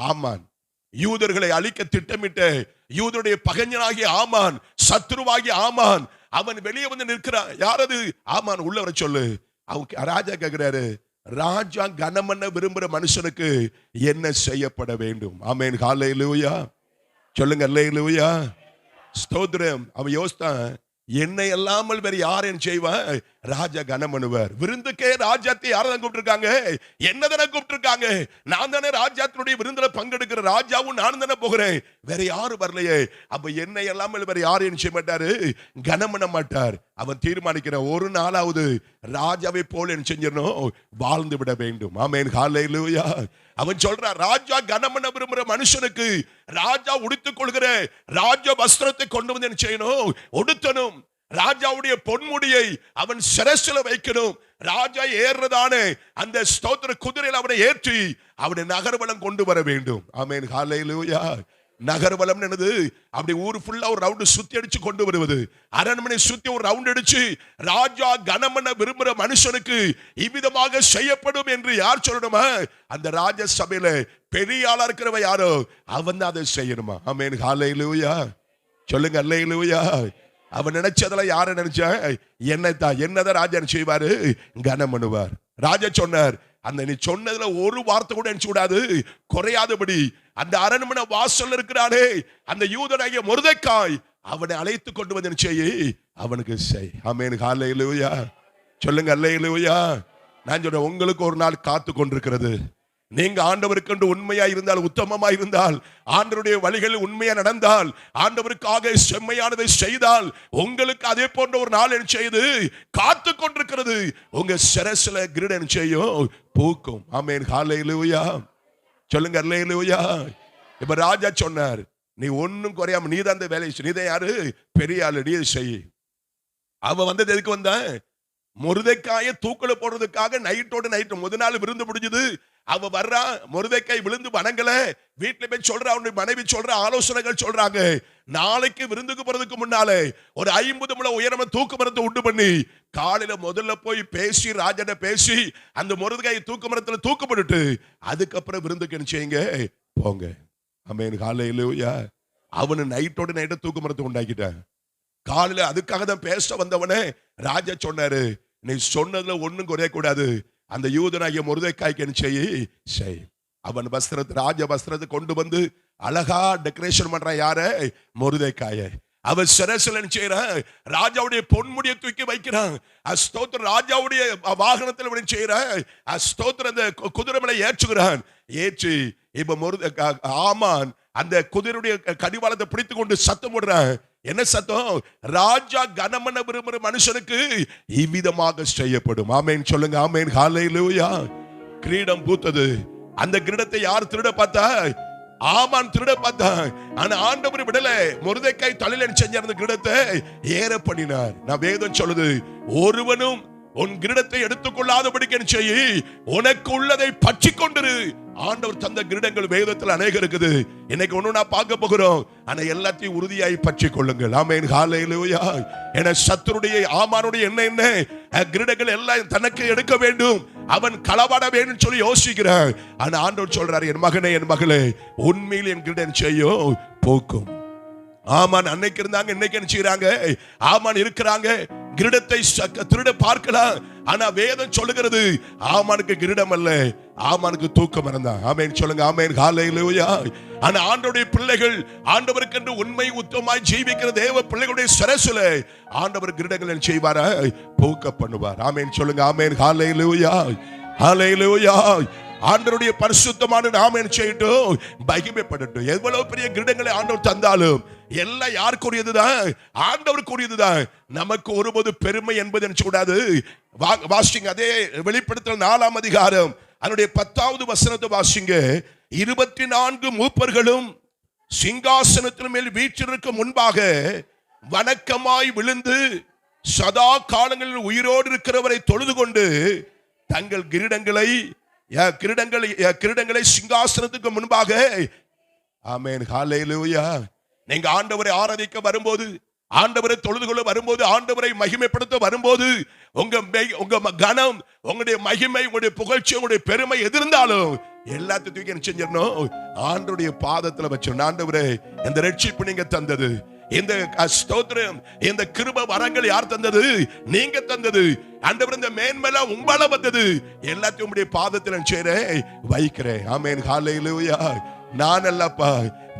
ஆமான். யூதர்களை அழிக்க திட்டமிட்ட யூதருடைய பகைஞனாகிய ஆமான், சத்ருவாகிய ஆமான், அவன் வெளியே வந்து நிற்கிறான். யாரது? ஆமான். உள்ள வர சொல்லு. அவங்க ராஜா கேட்கிறாரு, ராஜா கனமன்ன விரும்புற மனுஷனுக்கு என்ன செய்யப்பட வேண்டும்? ஆமென் ஹல்லேலூயா. சொல்லுங்க ஹல்லேலூயா. ஸ்தோத்திரம். அவன் யோசித்தான், என்னை அல்லாமல் வேற யார் என்ன செய்வான்? ராஜா கனம் பண்ணுவார். விருந்துக்கே ராஜாத்தை யாரதான் கூப்பிட்டுருக்காங்க? என்னதானே கூப்பிட்டுருக்காங்க? நான் தானே ராஜாத்தினுடைய விருந்துல பங்கெடுக்கிற ராஜாவும் நானும் தானே போகிறேன், வேற யாரும் வரலையே. அப்ப என்னை அல்லாமல் வேற யாரும் என்ன செய்ய மாட்டாரு? கனம் பண்ண மாட்டார். அவன் தீர்மானிக்கிற ஒரு நாளாவது ராஜாவை போல என்ன செஞ்சிடணும்? வாழ்ந்து விட வேண்டும். ஆமென், ஹல்லேலூயா. அவன் சொல்றான், ராஜா கனம் பண்ண விரும்புற மனுஷனுக்கு ராஜா உடுத்துக் கொள்கிற ராஜ வஸ்திரத்தை கொண்டு வந்து என்ன செய்யணும்? உடுத்தணும். ராஜாவுடைய பொன்முடியை அவன் சிரசில வைக்கணும். ராஜா ஏறுறதான அந்த ஸ்தோத்திர குதிரையில் அவனை ஏற்றி அவனை நகர்வலம் கொண்டு வர வேண்டும். ஆமென், ஹல்லேலூயா. நகர்வலம் என்னது? அப்படி ஊர் ஃபுல்லா ஒரு ரவுண்ட் சுத்தி அடிச்சு கொண்டு வருவது. அரண்மனை சுத்தி ஒரு ரவுண்ட் அடிச்சு ராஜா கனமன விரும்புற மனுஷனுக்கு இவ்விதமாக செய்யப்படும் என்று யார் சொல்லணுமா? அந்த ராஜ சபையில பெரிய ஆளா இருக்கிறவ யாரோ அவன் தான் அதை செய்யணுமா? ஆமென், ஹல்லேலூயா. சொல்லுங்க அல்லேலூயா. அவன் நினைச்சதெல்லாம் யார நினைச்சா? என்னதான் ராஜா செய்வாரு? கனம் பண்ணுவார். ராஜா சொன்னார், அந்த நீ சொன்னதுல ஒரு வார்த்தை கூட நினைச்சு கூடாது குறையாதபடி அந்த அரண்மனை வாசல் இருக்கிறானே அந்த யூதனாகிய மொர்தெக்காய் அவனை அழைத்து கொண்டு வந்து செய்ய அவனுக்கு செய். ஆமென், ஹல்லேலூயா. சொல்லுங்க அல்லேலூயா. நான் சொல்றேன், உங்களுக்கு ஒரு நாள் காத்து கொண்டிருக்கிறது. நீங்க ஆண்டவருக்கு உண்மையா இருந்தால், உத்தமமா இருந்தால், ஆண்டவருடைய வழிகளில் உண்மையா நடந்தால், ஆண்டவருக்காக செம்மையானதை செய்தால், உங்களுக்கு அதே போன்ற ஒரு நாள் என்ன செய்யுது? காத்து கொண்டிருக்கிறது. உங்க சிரசுல கிரீடம் செய்யும், பூக்கும். ஆமென், ஹல்லேலூயா. சொல்லுங்க அல்லேலூயா. இப்ப ராஜா சொன்னார், நீ ஒன்னும் குறையாம நீதான் அந்த வேலையை, நீதான் யாரு? பெரிய ஆளு, நீ செய். அவ வந்தது எதுக்கு வந்தான்? மொர்தெக்காய தூக்கல போடுறதுக்காக. நைட்டோட நைட்டு முதல் நாள் விருந்து முடிஞ்சது. அவ வர்றா, மொர்தெக்காய் விழுந்து வணங்கல. வீட்டுல போய் சொல்ற, அவனுடைய மனைவி சொல்ற, ஆலோசனைகள் சொல்றாங்க, நாளைக்கு விருந்துக்கு போறதுக்கு முன்னாலே ஒரு 50 முழ உயரமா தூக்கு மரத்தை உண்டு பண்ணி காலையில முதல்ல போய் பேசி ராஜாட்ட பேசி அந்த மொர்தெக்காய் தூக்கு மரத்துல தூக்கப்பட்டு அதுக்கப்புறம் விருந்துக்கு என்ன செய்யுங்க? போங்க. ஆமென், ஹல்லேலூயா. அவனு நைட்டோட நைட்ட தூக்கு மரத்தை உண்டாக்கிட்டான். காலையில அதுக்காக தான் பேச வந்தவனே ராஜா சொன்னாரு, நீ சொன்னதுல ஒண்ணும் குறைய கூடாது. அந்த யூதனாகிய மொர்தெக்காய்க்கு என்ன செய். அவன் வஸ்திரத்தை, ராஜ வஸ்திரத்தை கொண்டு வந்து அழகா டெக்கரேஷன் பண்றான். யார? மொர்தெக்காய. அவன் சிரசில் என்ன செய்யறான்? ராஜாவுடைய பொன்முடியை தூக்கி வைக்கிறான். ஸ்தோத்திரம். ராஜாவுடைய வாகனத்தில் செய்யறான். ஸ்தோத்திரம். அந்த குதிரை மேல ஏற்றுகிறான். ஏற்றி இப்ப ஆமான் அந்த குதிரையுடைய கடிவாளத்தை பிடித்து கொண்டு சத்தம் போடுறான். என்ன சத்தம்? ராஜா கனமன விரும்புற மனுஷனுக்கு இவ்விதமாக செய்யப்படும். ஆமென், சொல்லுங்க. ஆமென், ஹல்லேலூயா. கிரீடம் பூத்தது. அந்த கிரீடத்தை யார் திருட பார்த்தா? ஆமான் திருட பார்த்தான். ஆனா ஆண்டவர் விடல. மொர்தெக்காய் தலையில செஞ்சார் அந்த கிரீடத்தை ஏற பண்ணினார். நான் வேதம் சொல்லுது, ஒருவனும் உன் கிரீடத்தை எடுத்துக்கொள்ளாதபடிக்கு என்ன செய்ய, உனக்கு உள்ளதை பற்றி கொண்டிரு. ஆண்டவர் தந்த கிரீடங்கள் வேதத்தில் அநேகம் இருக்குது. இன்னைக்கு ஒண்ணு நான் பார்க்க போகிறோம். ஆனா எல்லாத்தையும் உறுதியாய் பற்றி கொள்ளுங்கள். ஆமென், ஹல்லேலூயா. என சத்துருடைய ஆமானுடைய என்ன கிரீடங்கள் எல்லாம் தனக்கு எடுக்க வேண்டும், அவன் களவாட வேண்டும் சொல்லி யோசிக்கிறான். ஆனா ஆண்டவர் சொல்றாரு, என் மகனே, என் மகளே, உண்மையில் என் கிரீடம் செய்யும், போக்கும். ஆமான் அன்னைக்கு இருந்தாங்க, இன்னைக்கு என்ன செய்யறாங்க? ஆமான் இருக்கிறாங்க. கிரீடத்தை திருட பார்க்கலாம். ஆனா வேதம் சொல்லுகிறது, ஆமானுக்கு கிரீடம் அல்ல, ஆமானுக்கு தூக்கம் இருந்தான். ஆமென், சொல்லுங்க. ஆமென், ஹல்லேலூயா. ஆனா ஆண்டவருடைய பிள்ளைகள், ஆண்டவருக்கு என்று உண்மை உத்தமாய் ஜீவிக்கிற தேவ பிள்ளைகளுடைய சிரசுல ஆண்டவர் கிரீடங்கள் செய்வாரா? பூக்க பண்ணுவார். ஆமென், சொல்லுங்க. ஆமென், ஹல்லேலூயா. ஹல்லேலூயா. ஆண்டவருடைய பரிசுத்தமான நாம என்ன செய்யட்டும்? மகிமைப்படட்டும். எவ்வளவு பெரிய கிரீடங்களை ஆண்டவர் தந்தாலும் எல்லாம் யாருக்குரியதுதான்? ஆண்டவருக்குரியதுதான். நமக்கு ஒருபோது பெருமை என்பது என்ன கூடாது. வாசிங்க, அதே வெளிப்படுத்தல் 4ஆம் அதிகாரம் அதனுடைய 10வது வசனத்தை வாசிங்க. 24 மூப்பர்களும் சிங்காசனத்தின் மேல் வீற்றிருக்கும் முன்பாக வணக்கமாய் விழுந்து சதா காலங்களில் உயிரோடு இருக்கிறவரை தொழுது கொண்டு தங்கள் கிரீடங்களை சிங்காசனத்துக்கு முன்பாக. ஆமென், ஹல்லேலூயா. நீங்க ஆண்டவரை ஆராதிக்க வரும்போது, ஆண்டவரை தொழுது கொள்ள வரும்போது, ஆண்டவரை மகிமைப்படுத்த வரும்போது, உங்க கனம், உங்களுடைய மகிமை, உங்களுடைய புகழ்ச்சி, உங்களுடைய பெருமை எதிர்ந்தாலும் எல்லாத்தையும் என்ன செஞ்சிடணும்? ஆண்டவருடைய பாதத்துல வச்சிடணும். ஆண்டவரே, இந்த ரட்சிப்பு நீங்க தந்தது, இந்த ஸ்தோத்திரம், இந்த கிருபை வரங்கள் யார் தந்தது? நீங்க தந்தது. ஆண்டவர், இந்த மேன்மையில உங்களால வந்தது. எல்லாத்தையும் உங்களுடைய பாதத்தில் செய்றேன், வைக்கிறேன். ஆமென், ஹல்லேலூயா. நான் அல்லப்பா,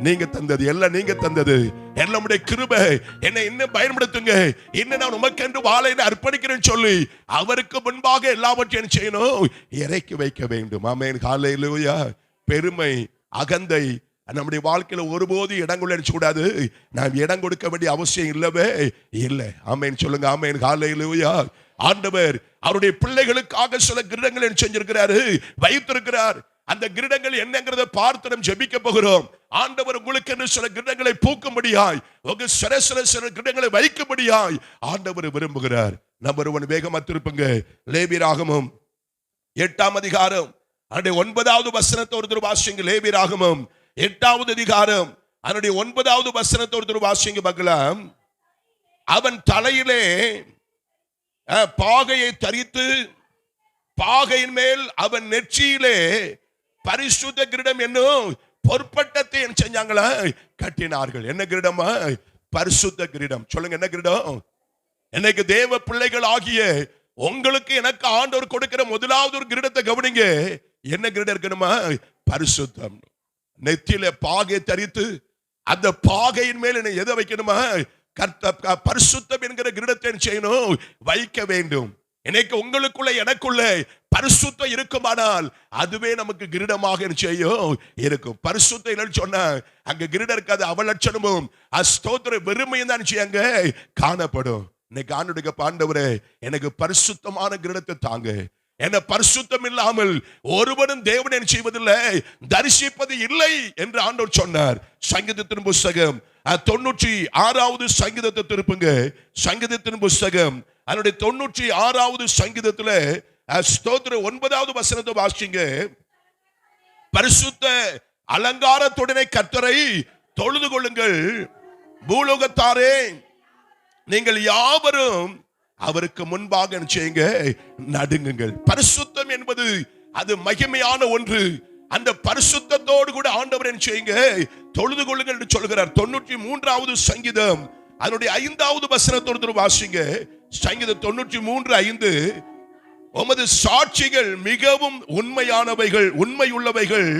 நீங்க தந்தது, எல்லாம் நீங்க தந்தது, எல்லாம் நம்முடைய கிருபை. என்னை இன்னும் பயன்படுத்துங்க, இன்னும் நான் உமக்கென்று வாழ அர்ப்பணிக்கிறேன்னு சொல்லி அவருக்கு முன்பாக எல்லாவற்றையும் செய்யணும், இறக்கி வைக்க வேண்டும். ஆமென், ஹல்லேலூயா. பெருமை, அகந்தை நம்முடைய வாழ்க்கையில ஒருபோது இடம் கொள்ள கூடாது. நாம் இடம் கொடுக்க வேண்டிய அவசியம் இல்லவே இல்லை. ஆமென் சொல்லுங்க. ஆமென், ஹல்லேலூயா. ஆண்டவர் அவருடைய பிள்ளைகளுக்காக சில கிரீடங்களை செஞ்சிருக்கிறாரு, வைத்திருக்கிறார். அந்த கிரீடங்கள் என்னங்கிறத பார்த்து நாம் ஜெபிக்க போகிறோம். ஆண்டவர் உங்களுக்கு சில கிரீடங்களை பூக்கும்படியாய், உங்க சில கிரீடங்களை வைக்கும்படியாய் ஆண்டவர் விரும்புகிறார். நம்பர் 1 வேகமா திருப்புங்க. லேவியராகமம் 8ஆம் அதிகாரம் 9வது வசனத்தை ஒருத்தர் வாசிங்க. லேவியராகமம் 8வது அதிகாரம் 9வது வசனத்தை ஒருத்தர் வாசிங்க பார்க்கலாம். அவன் தலையிலே பாகையை தரித்து, பாகையின் மேல் அவன் நெற்றியிலே பரிசுத்த கிரீடம் என்னும் பொற்பட்டத்தை என்ன செஞ்சாங்களா, கட்டினார்கள். என்ன கிரீடமா? பரிசுத்த கிரீடம். சொல்லுங்க, என்ன கிரீடம்? எனக்கு தேவ பிள்ளைகள் ஆகிய உங்களுக்கு எனக்கு ஆண்டவர் கொடுக்கிற முதலாவது ஒரு கிரீடத்தை கவனிங்க. என்ன கிரீடம் இருக்கணுமா? பரிசுத்தம். நெத்தியில பாகை தரித்து அந்த பாகையின் மேல் என்ன எதை வைக்கணுமா? பரிசுத்தம் என்கிற கிரீடத்தை செய்யணும், வைக்க வேண்டும். எனக்கு உங்களுக்குள்ள எனக்குள்ள பரிசுத்தம் இருக்குமானால் அதுவே நமக்கு கிரீடமாக செய்யும் இருக்கும். பரிசுத்தம் இல்லைன்னு சொன்னா அங்க கிரீடம் இருக்காது, அவலட்சணமும் ஸ்தோத்திர வெறுமையும் தான் அங்க காணப்படும். இன்னைக்கு ஆண்டுடைய ஆண்டவரே, எனக்கு பரிசுத்தமான கிரீடத்தை தாங்க. என்ன பரிசுத்தம் இல்லாமல் ஒருவனும் தேவனை செய்வதில்லை, தரிசிப்பது இல்லை என்று ஆண்டவர் சொன்னார். சங்கீதத்தின் புஸ்தகம் 96வது சங்கீதத்தை திருப்புங்க. சங்கீதத்தின் புஸ்தகம் 96வது சங்கீதத்துல ஸ்தோத்திர 9வது வசனத்தை வாசிங்க. பரிசுத்த அலங்காரத்துடனே கர்த்தரை தொழுது கொள்ளுங்கள், பூலோகத்தாரே நீங்கள் யாவரும் அவருக்கு முன்பாக செய்யுங்க, நடுங்குங்கள். பரிசுத்தம் என்பது அது மகிமையான ஒன்று. அந்த பரிசுத்தத்தோடு கூட ஆண்டவர் என்ன செய்யுங்க, தொழுது கொள்ளுங்கள் என்று சொல்கிறார். 93வது சங்கீதம் 5வது வசனத்தோடு வாசிங்க. சங்கீதம் 93:5. உமது சாட்சிகள் மிகவும் உண்மையானவைகள், உண்மையுள்ளவைகள்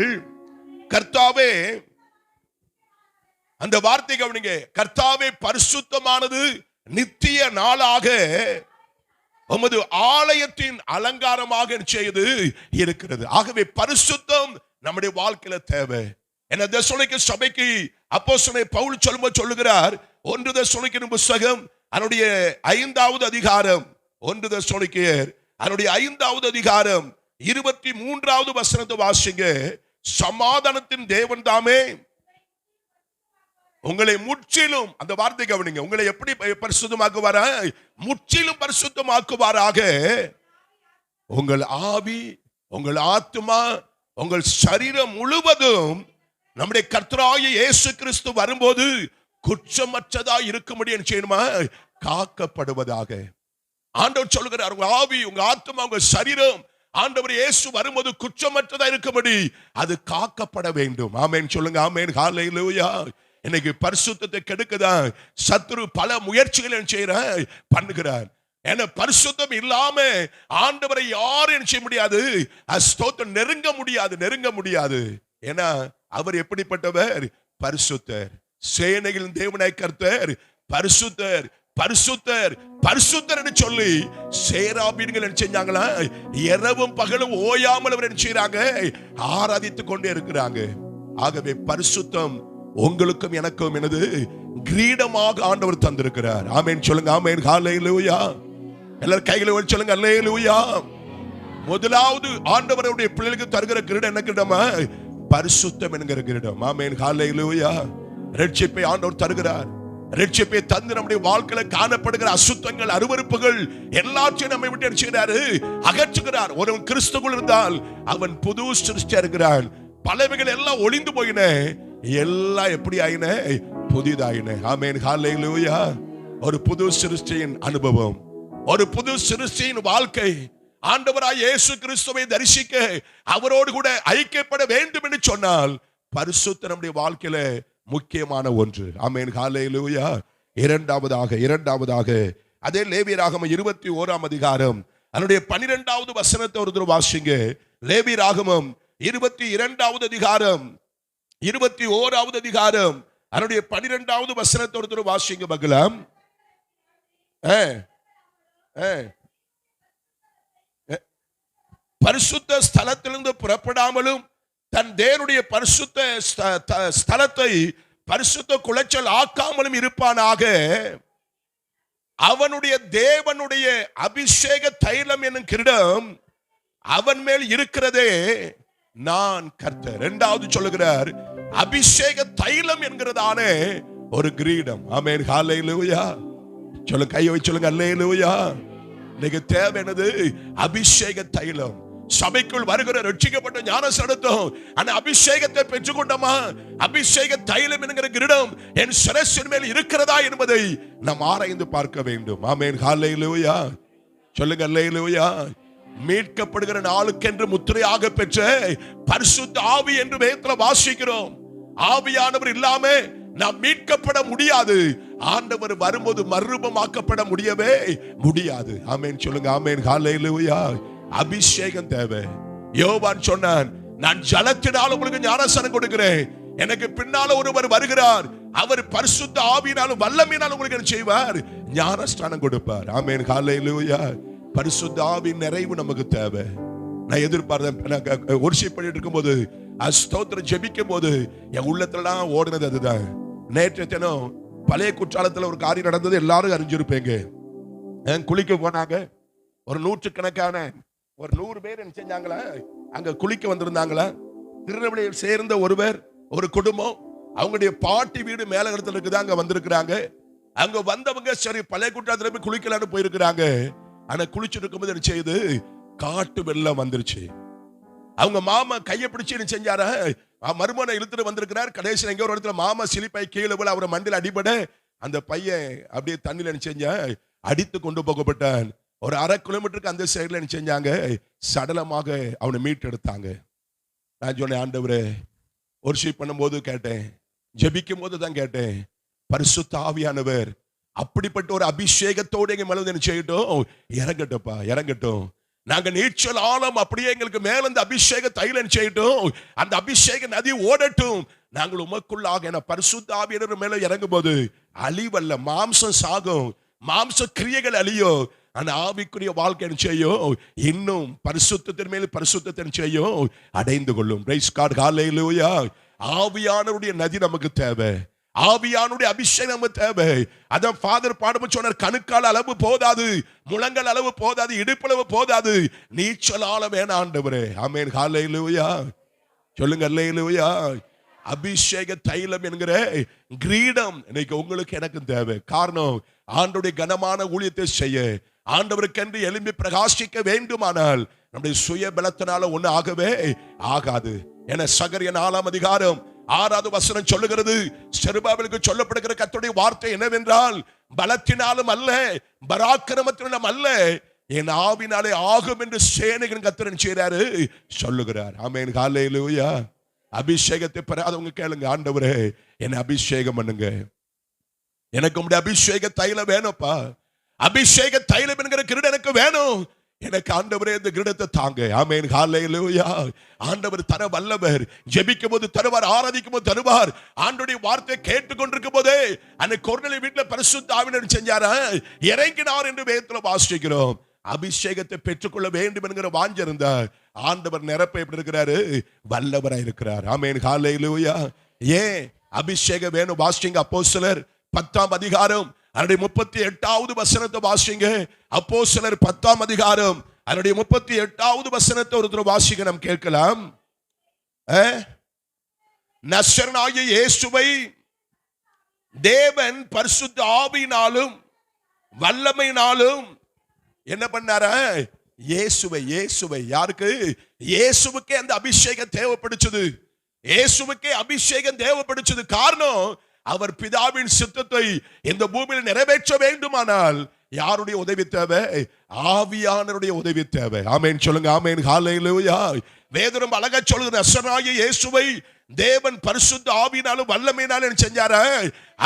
கர்த்தாவே. அந்த வார்த்தை கவனிங்க. கர்த்தாவே பரிசுத்தமானது நித்திய நாளாக உமது ஆலயத்தின் அலங்காரமாக செய்து இருக்கிறது. ஆகவே பரிசுத்தம் நம்முடைய வாழ்க்கையில தேவை. என்ன தெசலோனிக்கே சபைக்கு அப்போஸ்தலன் பவுல் சொல்லுகிறார். 1 தெசலோனிக்கேயர் புத்தகம் 5வது அதிகாரம், 1 தெசலோனிக்கேயர் 5வது அதிகாரம் 23வது வசனத்தை வாசிங்க. சமாதானத்தின் தேவன் தாமே உங்களை முற்றிலும், அந்த வார்த்தை கவனிங்க, உங்களை எப்படி பரிசுத்தமாக்குவாரா? முற்றிலும் பரிசுத்தமாக்குவாராக. உங்கள் ஆவி, உங்கள் ஆத்மா, உங்கள் சரீரம் முழுவதும் நம்முடைய கர்த்தராகிய இயேசு கிறிஸ்து வரும்போது குற்றமற்றதா இருக்கும்படி என்ன செய்யணுமா? காக்கப்படுவதாக. ஆண்டவர் சொல்லுகிறார், உங்க ஆவி, உங்க ஆத்மா, உங்க சரீரம் ஆண்டவர் இயேசு வரும்போது குற்றமற்றதா இருக்கும்படி அது காக்கப்பட வேண்டும். ஆமென் சொல்லுங்க. ஆமென், ஹல்லேலூயா. இன்னைக்கு பரிசுத்தத்தை கெடுக்கதான் சத்துரு பல முயற்சிகளை பண்ணுகிறார். ஏன்னா பரிசுத்தம் இல்லாம ஆண்டவரை யாரும் செய்ய முடியாது, ஸ்தோத்திரம் நெருங்க முடியாது. ஏன்னா அவர் எப்படிப்பட்டவர்? பரிசுத்தர், சேனைகளின் தேவனாய் கர்த்தர் பரிசுத்தர், பரிசுத்தர், பரிசுத்தர் என்று சொல்லி சேராபீன்கள் என்ன செஞ்சாங்களா? இரவும் பகலும் ஓயாமல் அவர் என்ன செய்யறாங்க? ஆராதித்துக் கொண்டே இருக்கிறாங்க. ஆகவே பரிசுத்தம் உங்களுக்கும் எனக்கும் எனது கிரீடமாக ஆண்டவர் தந்திருக்கிறார். ஆமென் சொல்லுங்க. ஆமென், ஹல்லேலூயா. எல்லாரும் கைகளை உயர்த்தி சொல்லுங்க, ஹல்லேலூயா. முதலாவது ஆண்டவருடைய பிள்ளைகளுக்கு தருகிற கிரீடம் என்ன கிரீடமா? பரிசுத்தம் என்கிற கிரீடம். ஆமென், ஹல்லேலூயா. ரட்சிப்பை ஆண்டவர் தருகிறார். ரட்சிப்பை தந்து நம்முடைய வாழ்க்கையில காணப்படுகிற அசுத்தங்கள், அருவருப்புகள் எல்லாத்தையும் நம்மை விட்டு செய்கிறாரு, அகற்றுகிறார். ஒரு கிறிஸ்துவுக்குள் இருந்தால் அவன் புது சிருஷ்டியா இருக்கிறான். பலவைகள் எல்லாம் ஒளிந்து போயின, எல்லாம் எப்படி ஆயின? புதிதாயின. ஆமென், ஹல்லேலூயா. ஒரு புது சிருஷ்டியின் அனுபவம், ஒரு புது சிருஷ்டியின் வாழ்க்கை. ஆண்டவராய் இயேசு கிறிஸ்துவை தரிசிக்க, அவரோடு கூட ஐக்கியப்பட வேண்டும் என்று சொன்னால் பரிசுத்தம் நம்முடைய வாழ்க்கையில முக்கியமான ஒன்று. ஆமென், ஹல்லேலூயா. இரண்டாவதாக அதே லேவியராகமம் 21ஆம் அதிகாரம் 12வது வசனத்தை ஒரு தடவை வாசிங்க. லேவியராகமம் 22வது அதிகாரம் 21வது அதிகாரம் அதனுடைய 12வது வசனத்தோடு வாசிங்க பார்க்கலாம். பரிசுத்த ஸ்தலத்திலிருந்து புறப்படாமலும் தன் தேவனுடைய பரிசுத்த ஸ்தலத்தை பரிசுத்த குலைச்சல் ஆக்காமலும் இருப்பானாக. அவனுடைய தேவனுடைய அபிஷேக தைலம் என்னும் கிரீடம் அவன் மேல் இருக்கிறதே, நான் கர்த்தர். இரண்டாவது சொல்லுகிறார், அபிஷேக தைலம் என்கிறதான ஒரு கிரீடம். ஆமென், ஹல்லேலூயா. சொல்லுங்க, கையை வச்சு சொல்லுங்க, ஹல்லேலூயா. இன்னைக்கு தேவை என்னது? அபிஷேக தைலம். சபைக்குள் வருகிற ரட்சிக்கப்பட்ட ஞானஸ்நானத்தும் அந்த அபிஷேகத்தை பெற்றுக்கொண்டோமா? அபிஷேக தைலம் என்கிற கிரீடம் என் சிரசின் மேல் இருக்கிறதா என்பதை நாம் ஆராய்ந்து பார்க்க வேண்டும். ஆமென், ஹல்லேலூயா. சொல்லுங்க, ஹல்லேலூயா. மீட்கப்படுகிற நாளுக்கென்று முத்திரையாக பெற்ற பரிசுத்த ஆவி என்று வேதத்தில் வாசிக்கிறோம். ஆவியானவர் இல்லாம நாம் மீட்கப்பட முடியாது. ஆண்டவர் வரும்போது மறுரூபமாக்கப்பட முடியவே முடியாது. ஆமென், சொல்லுங்க, ஆமென், ஹல்லேலூயா. அபிஷேகம் தேவை. யோவான் சொன்னான், நான் ஜலத்தினால் உங்களுக்கு ஞானஸ்நானம் கொடுக்கிறேன், எனக்கு பின்னால ஒருவர் வருகிறார், அவர் பரிசுத்த ஆவியினாலும் வல்லமையினாலும் உங்களுக்கு என்ன செய்வார்? ஞானஸ்நானம் கொடுப்பார். ஆமென், ஹல்லேலூயா. பரிசுத்த ஆவியின் நிறைவு நமக்கு தேவை. நான் எதிர்பார்த்தேன், வொர்ஷிப் பண்ணிட்டு இருக்கும்போது, ஸ்தோத்திரம் ஜெபிக்கும் போது என் உள்ளத்துலாம் ஓடுனது அதுதான். நேற்று தினம் பழைய குற்றாலத்தில் ஒரு காரியம் நடந்தது, எல்லாரும் அறிஞ்சிருப்பேங்க. குளிக்க போனாங்க. ஒரு நூற்றுக்கணக்கான ஒரு 100 பேர் என்ன செஞ்சாங்களா, அங்க குளிக்க வந்திருந்தாங்களா. திருநெல்வேலியில் சேர்ந்த ஒருவர், ஒரு குடும்பம், அவங்களுடைய பாட்டி வீடு மேலகரத்தில் இருக்குதா, அங்க வந்திருக்கிறாங்க. அங்க வந்தவங்க சரி பழைய குற்றாலத்துல போய் குளிக்கலான்னு போயிருக்கிறாங்க. ஆனா குளிச்சுட்டு இருக்கும்போது என்ன செய்யுது? காட்டு வெள்ளம் வந்துருச்சு. அவங்க மாமா கையை பிடிச்சு என்ன செஞ்சாரா, மருமனை இழுத்துட்டு வந்திருக்கிறார். கடைசியில் எங்க ஒரு இடத்துல மாமா சிலிப்பை கீழே போல அவரை மண்டியில் அடிபட அந்த பையன் அப்படியே தண்ணியில் என்ன செஞ்சா அடித்து கொண்டு போகப்பட்டான். ஒரு 1/2 கிலோமீட்டருக்கு அந்த சைடுல என்ன செஞ்சாங்க, சடலமாக அவனை மீட்டு எடுத்தாங்க. நான் சொன்னேன், ஆண்டவரே, வொர்ஷிப் பண்ணும்போது கேட்டேன், ஜெபிக்கும் போது தான் கேட்டேன், பரிசுத்த ஆவியானவர் அப்படிப்பட்ட ஒரு அபிஷேகத்தோடு எங்க மேல என்ன செய்யட்டும்? இறங்கட்டும்ப்பா, இறங்கட்டும். நாங்க நீச்சல் ஆழம் அப்படியே எங்களுக்கு மேல அந்த அபிஷேக தைலம் செய்யட்டும், அந்த அபிஷேக நதி ஓடட்டும். நாங்கள் உமக்குள்ளாக என பரிசுத்த ஆவியானவர் மேல இறங்கும் போது அழிவல்ல, மாம்சம் சாகும், மாம்ச கிரியைகள் அழியும். அந்த ஆவிக்குரிய வாழ்க்கை செய்யும், இன்னும் பரிசுத்தத்தின் மேல் பரிசுத்தத்தை செய்யும், அடைந்து கொள்ளும். பிரைஸ் காட், ஹல்லேலூயா. ஆவியானவருடைய நதி நமக்கு தேவை. ஆவியானுடைய அபிஷேகம் நமக்கு தேவை. அதான் ஃபாதர் பாடும் சொன்னார், கணுக்கால் அளவு போதாது, முழங்கால் அளவு போதாது, இடுப்பளவு போதாது, நீச்சல் ஆழ வேணாம் ஆண்டவரே. ஆமென், ஹல்லேலூயா. சொல்லுங்க, ஹல்லேலூயா. அபிஷேக தைலம் என்கிற கிரீடம் இன்னைக்கு உங்களுக்கு எனக்கு தேவை. காரணம், ஆண்டவருடைய கனமான ஊழியத்தை செய்ய, ஆண்டவருக்கென்று எழும்பி பிரகாசிக்க வேண்டுமானால் நம்முடைய சுய பலத்தினால ஒண்ணு ஆகவே ஆகாது. என சகரியா 4ஆம் அதிகாரம் 6வது வசனம் சொல்லுகிறது, செருபாபேலுக்கு சொல்லப்படுகிற கர்த்தருடைய வார்த்தை என்னவென்றால், பலத்தினாலும் அல்ல, பராக்கிரமத்தினாலும் அல்ல, என் ஆவினாலே ஆகும் என்று சேனைகளின் கர்த்தர் செய்றாரு சொல்லுகிறார். ஆமென், ஹல்லேலூயா. அபிஷேகத்தை பெறாதவங்க கேளுங்க, ஆண்டவரே என்னை அபிஷேகம் பண்ணுங்க, எனக்கு உம்முடைய அபிஷேக தைலம் வேணும்ப்பா, அபிஷேக தைலம் என்கிற கிரீடம் எனக்கு வேணும், எனக்கு ஆண்டவரே இந்த கிரீடத்தை தாங்க. ஆமென், ஹல்லேலூயா. ஆண்டவர் தர வல்லவர். ஜெபிக்கும் போது தருவார், ஆராதிக்கும் போது தருவார். ஆண்டவருடைய வார்த்தை கேட்டுக்கொண்டிருக்கும் போதே அந்த கொர்நேலிய வீட்டில் பரிசுத்த ஆவியானவர் செஞ்சாரா, இறங்கினார் என்று வேதத்தில் வாசிக்கிறோம். அபிஷேகத்தை பெற்றுக்கொள்ள வேண்டும் என்கிற வாஞ்சை இருந்தார். ஆண்டவர் நிரப்ப எப்படி இருக்கிறாரு? வல்லவராய் இருக்கிறார். ஆமென், ஹல்லேலூயா. ஏன் அபிஷேகம் வேணும்? வாசிங்க, அப்போஸ்தலர் 10ஆம் அதிகாரம் அதனுடைய 38வது வசனத்தை வாசிங்க. அப்போஸ்தலர் 10ஆம் அதிகாரம் அதனுடைய 38வது வசனத்தை ஒருத்தர் வாசிக்க நாம் கேட்கலாம். நசரேயனாகிய இயேசுவை தேவன் பரிசுத்த ஆவியினாலும் வல்லமையினாலும் என்ன பண்ணாரா? இயேசுவை யாருக்கு? இயேசுவுக்கே அந்த அபிஷேகம் தேவைப்படுச்சது. இயேசுவுக்கே அபிஷேகம் தேவைப்படுச்சது. காரணம், அவர் பிதாவின் சித்தத்தை இந்த பூமியில் நிறைவேற்ற வேண்டுமானால் யாருடைய உதவி தேவை? ஆவியானவருடைய உதவி தேவை. ஆமென், சொல்லுங்க, ஆமென், ஹல்லேலூயா. வேதம் அழகா சொல்லுது, நசரேயனாகிய இயேசுவை தேவன் பரிசுத்த ஆவியினாலும் வல்லமையினாலும் செஞ்சாரா?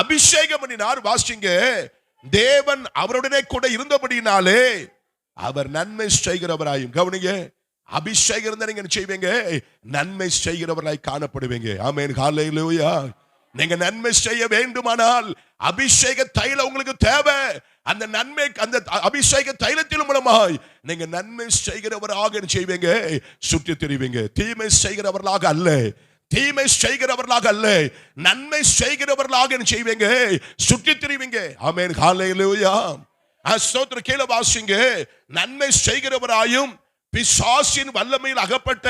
அபிஷேகம் பண்ணினார். வாசிங்க, தேவன் அவருடனே கூட இருந்தபடினாலே அவர் நன்மை செய்கிறவராயும், கவனிங்க, அபிஷேகம் இருந்தா நீங்க என்ன செய்வீங்க? நன்மை செய்கிறவர்களாய் காணப்படுவீங்க. ஆமென், ஹல்லேலூயா. நீங்க நன்மை செய்ய வேண்டுமானால் அபிஷேக தைலம் உங்களுக்கு தேவை. அந்த நன்மை, அந்த அபிஷேக தைலத்தின் மூலமாய் நீங்க நன்மை செய்கிறவராக செய்வீங்க, சுற்றி திரிவீங்க. தீமை செய்கிறவர்களாக அல்ல, தீமை செய்கிறவர்களாக அல்ல, நன்மை செய்கிறவர்களாக செய்வீங்க, சுற்றி திரிவீங்க. ஆமென், ஹல்லேலூயா. ஸ்தோத்திரம். கீழே வாசிங்க. நன்மை செய்கிறவராயும் பிசாசின் வல்லமையில் அகப்பட்ட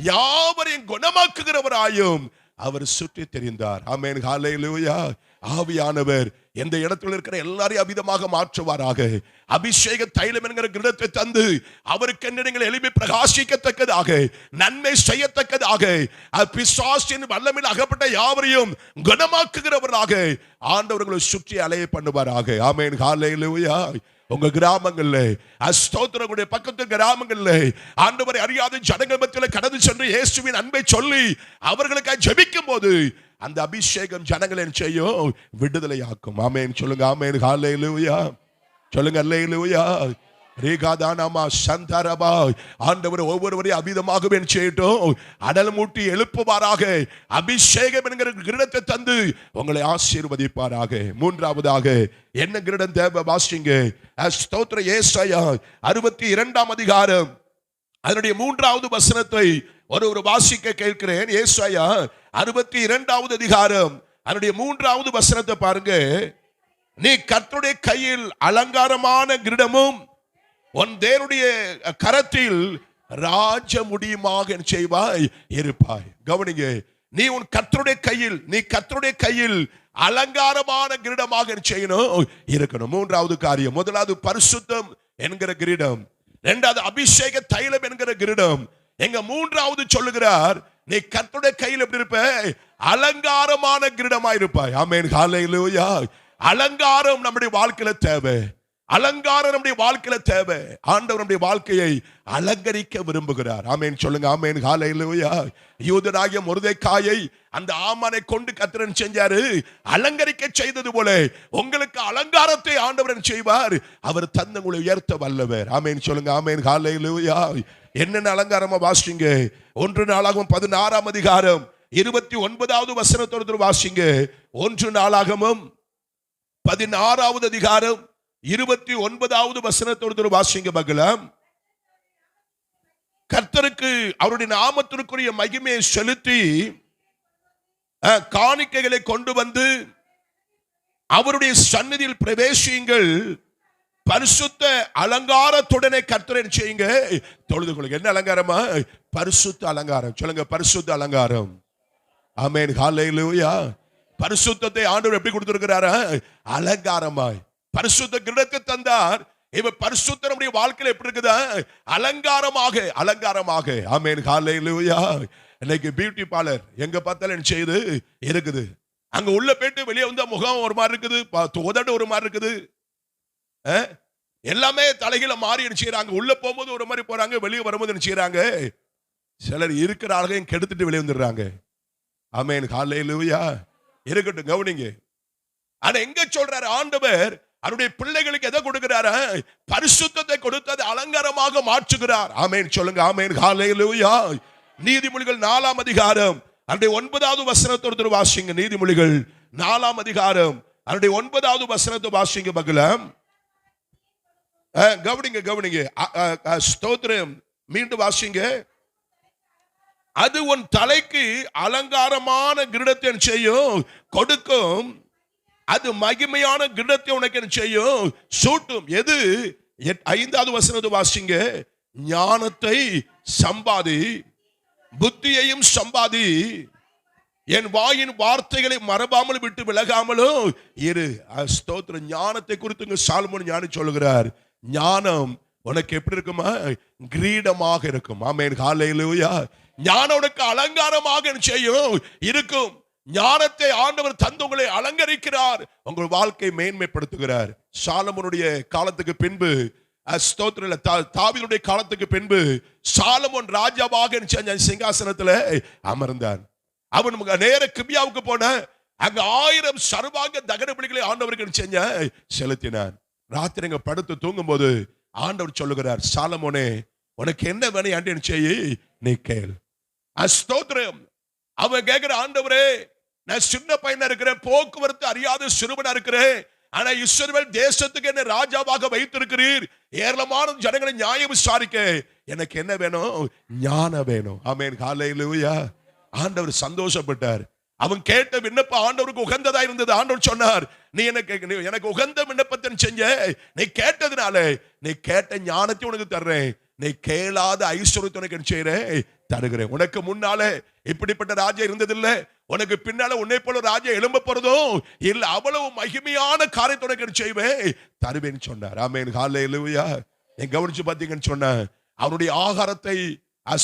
யாவரையும் குணமாக்குகிறவராயும் அவர் சுற்றி தெரிந்தார். ஆமென், ஹல்லேலூயா. ஆவியானவர் எந்த இடத்துல இருக்கிற எல்லாரையும் அபிதமாக மாற்றுவாராக. அபிஷேக தைலம் என்கிற கிரீடத்தை தந்து அவருக்கு நீங்கள் எளிமை பிரகாசிக்கத்தக்கதாக, நன்மை செய்யத்தக்கதாக, பிசாசின் வல்லமையில் அகப்பட்ட யாவரையும் குணமாக்குகிறவராக ஆண்டவர்களை சுற்றி அலைய பண்ணுவாராக. ஆமென், ஹல்லேலூயா. உங்க கிராமங்கள்ல, ஸ்தோத்திரங்களுடைய பக்கத்து கிராமங்கள்ல ஆண்டவரை அறியாத ஜனங்கள் மத்தியில் கடந்து சென்று இயேசுவின் அன்பை சொல்லி அவர்களுக்காக ஜெபிக்கும் போது அந்த அபிஷேகம் ஜனங்களை செய்யும், விடுதலையாக்கும். ஆமென் சொல்லுங்க. ஆமென், ஹல்லேலூயா. சொல்லுங்க அல்லேலூயா. ரேகாதானாமா சந்தரபா. ஆண்டவர் ஒவ்வொருவரையும் அபிதமாகவே செய்யட்டும், அனல் மூட்டி எழுப்புவாராக. அபிஷேகம் என்கிற கிரீடத்தை தந்து உங்களை ஆசீர்வதிப்பாராக. மூன்றாவதாக என்ன கிரீடம் தேவை? வாசிங்க. ஸ்தோத்திர. ஏசாயா 62ஆம் அதிகாரம் அதனுடைய 3வது வசனத்தை ஒரு வாசிக்க கேட்கிறேன். ஏசாயா 62வது அதிகாரம் அதனுடைய 3வது வசனத்தை பாருங்க. நீ கர்த்தருடைய கையில் அலங்காரமான கிரீடமும் உன் தேவனுடைய கரத்தில் ராஜ முடியுமாக செய்வாய் இருப்பாய். கவனிங்க. நீ உன் கர்த்தருடைய கையில், நீ கர்த்தருடைய கையில் அலங்காரமான கிரீடமாக செய்யணும், இருக்கணும். மூன்றாவது காரியம். முதலாவது பரிசுத்தம் என்கிற கிரீடம், இரண்டாவது அபிஷேக தைலம் என்கிற கிரீடம். எங்க மூன்றாவது சொல்லுகிறார், நீ கர்த்தருடைய கையில் எப்படி இருப்ப? அலங்காரமான கிரீடமா இருப்பாய். ஆமென், ஹல்லேலூயா. அலங்காரம் நம்முடைய வாழ்க்கையில தேவை. அலங்காரம் நம்முடைய வாழ்க்கையில தேவை. ஆண்டவர் நம்முடைய வாழ்க்கையை அலங்கரிக்க விரும்புகிறார். ஆமென் சொல்லுங்க. ஆமென், ஹல்லேலூயா. யூதனாகிய மொர்தெக்காயை அந்த ஆமானை கொண்டு கர்த்தர் செஞ்சாரு, அலங்கரிக்க செய்தது போல உங்களுக்கு அலங்காரத்தை ஆண்டவர் செய்வார். அவர் தன்னை உங்களை உயர்த்த வல்லவர். ஆமென் சொல்லுங்க. ஆமென், ஹல்லேலூயா. என்னென்ன அலங்காரமா வாசிங்க. 1 நாளாகமம் 16ஆம் அதிகாரம் 29வது வசனத்தோடு வாசிங்க. 1 நாளாகமம் 16வது அதிகாரம் 29வது வசனத்தோடு வாசிங்க மகளம். கர்த்தருக்கு அவருடைய நாமத்திற்குரிய மகிமையை செலுத்தி காணிக்கைகளை கொண்டு வந்து அவருடைய சந்நிதியில் பிரவேசியுங்கள். பரிசுத்த அலங்காரத்துடனே கர்த்தரை செய்யுங்க, தொழுது கொள்ளுங்க. என்ன அலங்காரமா? பரிசுத்த அலங்காரம். சொல்லுங்க, பரிசுத்த அலங்காரம். ஆமென், ஹல்லேலூயா. பரிசுத்தத்தை ஆண்டவர் எப்படி கொடுத்திருக்கிறாரா? அலங்காரமாய் பரிசுத்த கிரீடத்தை தந்தார். இவ பரிசுத்த நம்முடைய வாழ்க்கையில எப்படி இருக்குதா? அலங்காரமாக, அலங்காரமாக. ஆமென், ஹல்லேலூயா. இன்னைக்கு பியூட்டி பார்லர் எங்க பார்த்தாலும் என்ன செய்யுது? இருக்குது. அங்க உள்ள போயிட்டு வெளியே வந்தா முகம் ஒரு மாதிரி இருக்குது, உதடு ஒரு மாதிரி இருக்குது, எல்லாமே தலைகீழ மாறி செய்யறாங்க. உள்ள போகும்போது ஒரு மாதிரி போறாங்க, வெளியே வரும்போது என்ன செய்யறாங்க? சிலர் இருக்கிற ஆளுகையும் கெடுத்துட்டு வெளியே வந்துடுறாங்க. ஆமென், ஹல்லேலூயா. இருக்கட்டும், கவனிங்க. ஆனா எங்க சொல்றாரு ஆண்டவர்? அவருடைய பிள்ளைகளுக்கு எதை கொடுக்கிறாரு? பரிசுத்தத்தை கொடுத்து அதை அலங்காரமாக மாற்றுகிறார். ஆமென் சொல்லுங்க. ஆமென், ஹல்லேலூயா. நீதிமொழிகள் 4ஆம் அதிகாரம் அதனுடைய 9வது வசனத்தோடு வாசிங்க. நீதிமொழிகள் 4ஆம் அதிகாரம் அதனுடைய 9வது வசனத்தை வாசிங்க மகளம். கவனிங்க, கவனிங்க. ஸ்தோத்திரம். மீண்டும் வாசிங்க. அது உன் தலைக்கு அலங்காரமான கிரீடத்தை செய்யும், கொடுக்கும். அது மகிமையான கிரீடத்தை உனக்கு செய்யும், சூட்டும். எது? 5வது வசனத்தை வாசிங்க. ஞானத்தை சம்பாதி, புத்தியையும் சம்பாதி, என் வாயின் வார்த்தைகளை மறவாமல் விட்டு விலகாமலும் இரு. ஸ்தோத்திரம். ஞானத்தை குறித்து சாலமோன் ஞானி சொல்லுகிறார், ஞானம் உனக்கு எப்படி இருக்குமா? கிரீடமாக இருக்கும். ஆமென், ஹல்லேலூயா. ஞானம் உனக்கு அலங்காரமாக செய்யும், இருக்கும். ஞானத்தை ஆண்டவர் தந்து உங்களை அலங்கரிக்கிறார், உங்கள் வாழ்க்கை மேன்மைப்படுத்துகிறார். சாலமோனுடைய காலத்துக்கு பின்பு, தாவீதுடைய காலத்துக்கு பின்பு சாலமோன் ராஜாவாக சிங்காசனத்தில் அமர்ந்தான். அவன் நேர கிபியாவுக்கு போன, அங்க 1000 சர்வாங்க தகன பலிகளை ஆண்டவருக்கு செலுத்தினான். ராத்திரி படுத்து தூங்கும் போது ஆண்டவர் சொல்லுகிறார், சாலமோனே உனக்கு என்ன வேணும் ஆண்டு செய்ய நீ கேள். ஸ்தோத்திரம். அவன் கேட்கிற, ஆண்டவரே நான் சின்ன பையனா இருக்கிறேன், போக்குவரத்து அறியாத சிறுவனா இருக்கிறேன், ஆனா இஸ்ரவேல் தேசத்துக்கு என்ன ராஜாவாக வைத்திருக்கிறீர், ஏராளமான ஜனங்களை நியாயம் விசாரிக்க எனக்கு என்ன வேணும்? ஞானம் வேணும். ஆமென். ஹல்லேலூயா. ஆண்டவர் சந்தோஷப்பட்டார். அவன் கேட்ட விண்ணப்பம் ஆண்டவருக்கு உகந்ததா இருந்தது. ஆண்டவர் சொன்னார், நீ எனக்கு உகந்த விண்ணப்பத்தை செஞ்ச, நீ கேட்டதுனால நீ கேட்ட ஞானத்தை உனக்கு தர்றேன், நீ கேளாத ஐஸ்வர்யத்தை உனக்கு செய்றேன், தருகிறேன். உனக்கு முன்னாலே இப்படிப்பட்ட ராஜா இருந்ததில்லை, உனக்கு பின்னால உன்னை போல ராஜா எழும்ப போறதும் இல்ல, அவ்வளவு மகிமையான காரியத்தை உனக்கு செய்வேன், தருவேன்னு சொன்னார். ஆமென். ஹல்லேலூயா. நீ கவனிச்சு பார்த்தீங்கன்னு சொன்ன அவனுடைய ஆகாரத்தை,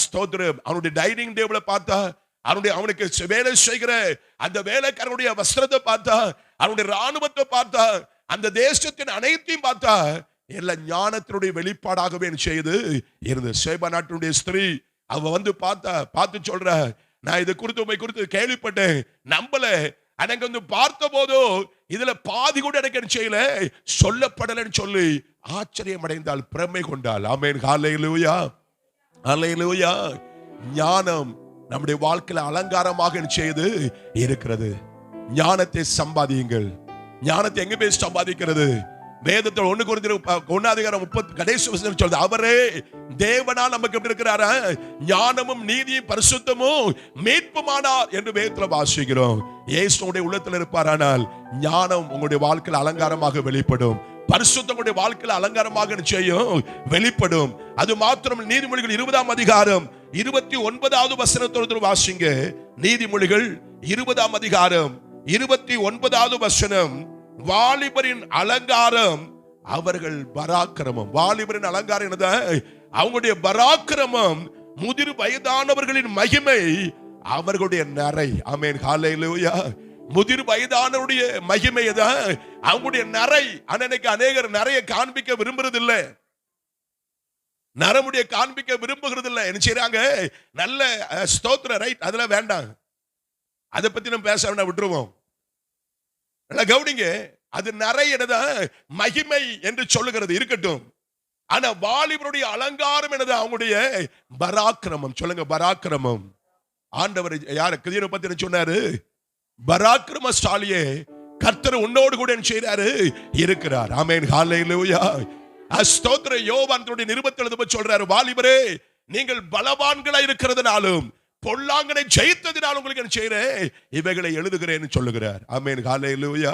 ஸ்தோத்திரம், அவனுடைய டைனிங் டேபிளை பார்த்தா, அவனுக்கு வேலை செய்கிற அந்த வேலைக்காரனுடைய வஸ்திரத்தை பார்த்தா, அவனுடைய ராணுவத்தை பார்த்தா, அந்த தேசத்தின் அனைத்தையும் பார்த்தா, எல்லா ஞானத்தினுடைய வெளிப்பாடாகவே செய்து இருந்தது. சேபா நாட்டினுடைய ஸ்திரீ அவ வந்து பார்த்து சொல்ற, நான் இது குறித்து கேள்விப்பட்டேன், நம்பல, எனக்கு வந்து பார்த்த போதோ இதுல பாதி கூட எனக்கு செய்யல, சொல்லப்படலன்னு சொல்லி ஆச்சரியம் அடைந்தால், பிரமை கொண்டாள். ஆமென். ஹல்லேலூயா. ஹல்லேலூயா. ஞானம் நம்முடைய வாழ்க்கையில அலங்காரமாக செய்து இருக்கிறது. ஞானத்தை சம்பாதியுங்கள். ஞானத்தை எங்க போய் சம்பாதிக்கிறது? வேதத்தில் 1 கொரிந்தியர் 1:30 கடைசி வசனம் சொல்றது, அவரே தேவனால் நமக்கு எப்படி இருக்கிறாரா? ஞானமும் நீதியும் பரிசுத்தமும் மீட்புமானார் என்று வேதத்தில் வாசிக்கிறோம். இயேசுவுடைய உள்ளத்தில் இருப்பாரானால் ஞானம் உங்களுடைய வாழ்க்கையில் அலங்காரமாக வெளிப்படும், பரிசுத்தமுடைய வாழ்க்கையில் அலங்காரமாக செய்யும் வெளிப்படும். அது மாத்திரம் நீதிமொழிகள் 20ஆம் அதிகாரம் 29வது வசனத்தோடு வாசிங்க. நீதிமொழிகள் 20ஆம் அதிகாரம் 29வது வசனம், வாலிபரின் அலங்காரம் அவர்கள் பராக்கிரமம். வாலிபரின் அலங்காரம் என்னது? அவங்களுடைய பராக்கிரமம். முதிர் வயதானவர்களின் மகிமை அவர்களுடைய நரை. ஆமென். ஹல்லேலூயா. முதிர் வயதானவருடைய மகிமை தான் அவங்களுடைய நரை. அன்னைக்கு அநேகர் நிறைய காண்பிக்க விரும்புறது இல்லை, நரமுடைய காண்பிக்க விரும்புகிறது இல்லை. என்ன செய்றாங்க? நல்ல ஸ்தோத்திர ரைட், அதெல்லாம் வேண்டாம், அதை பத்தி நம்ம பேச வேண்டாம், விட்டுருவோம். நல்லா கவனிங்க, அது நரை என்னதா? மகிமை என்று சொல்லுகிறது இருக்கட்டும். ஆனா வாலிபருடைய அலங்காரம் என்னது? அவங்களுடைய பராக்கிரமம். சொல்லுங்க, பராக்கிரமம். ஆண்டவர் யாரு கிதியோனை பத்தி என்ன சொன்னாரு? பராக்கிரமசாலியே, கர்த்தர் உன்னோடு கூட என்ன செய்றாரு? இருக்கிறார். ஆமென். ஹல்லேலூயா. ஸ்தோத்திர. யோவான் தன்னுடைய நிருபத்தில் எழுதும்போது சொல்றாரு, வாலிபரே நீங்கள் பலவான்களா இருக்கிறதுனாலும் பொல்லாங்கனை ஜெயித்ததினால் உங்களுக்கு என்ன செய்றேன்? இவைகளை எழுதுகிறேன்னு சொல்லுகிறார். ஆமென். ஹல்லேலூயா.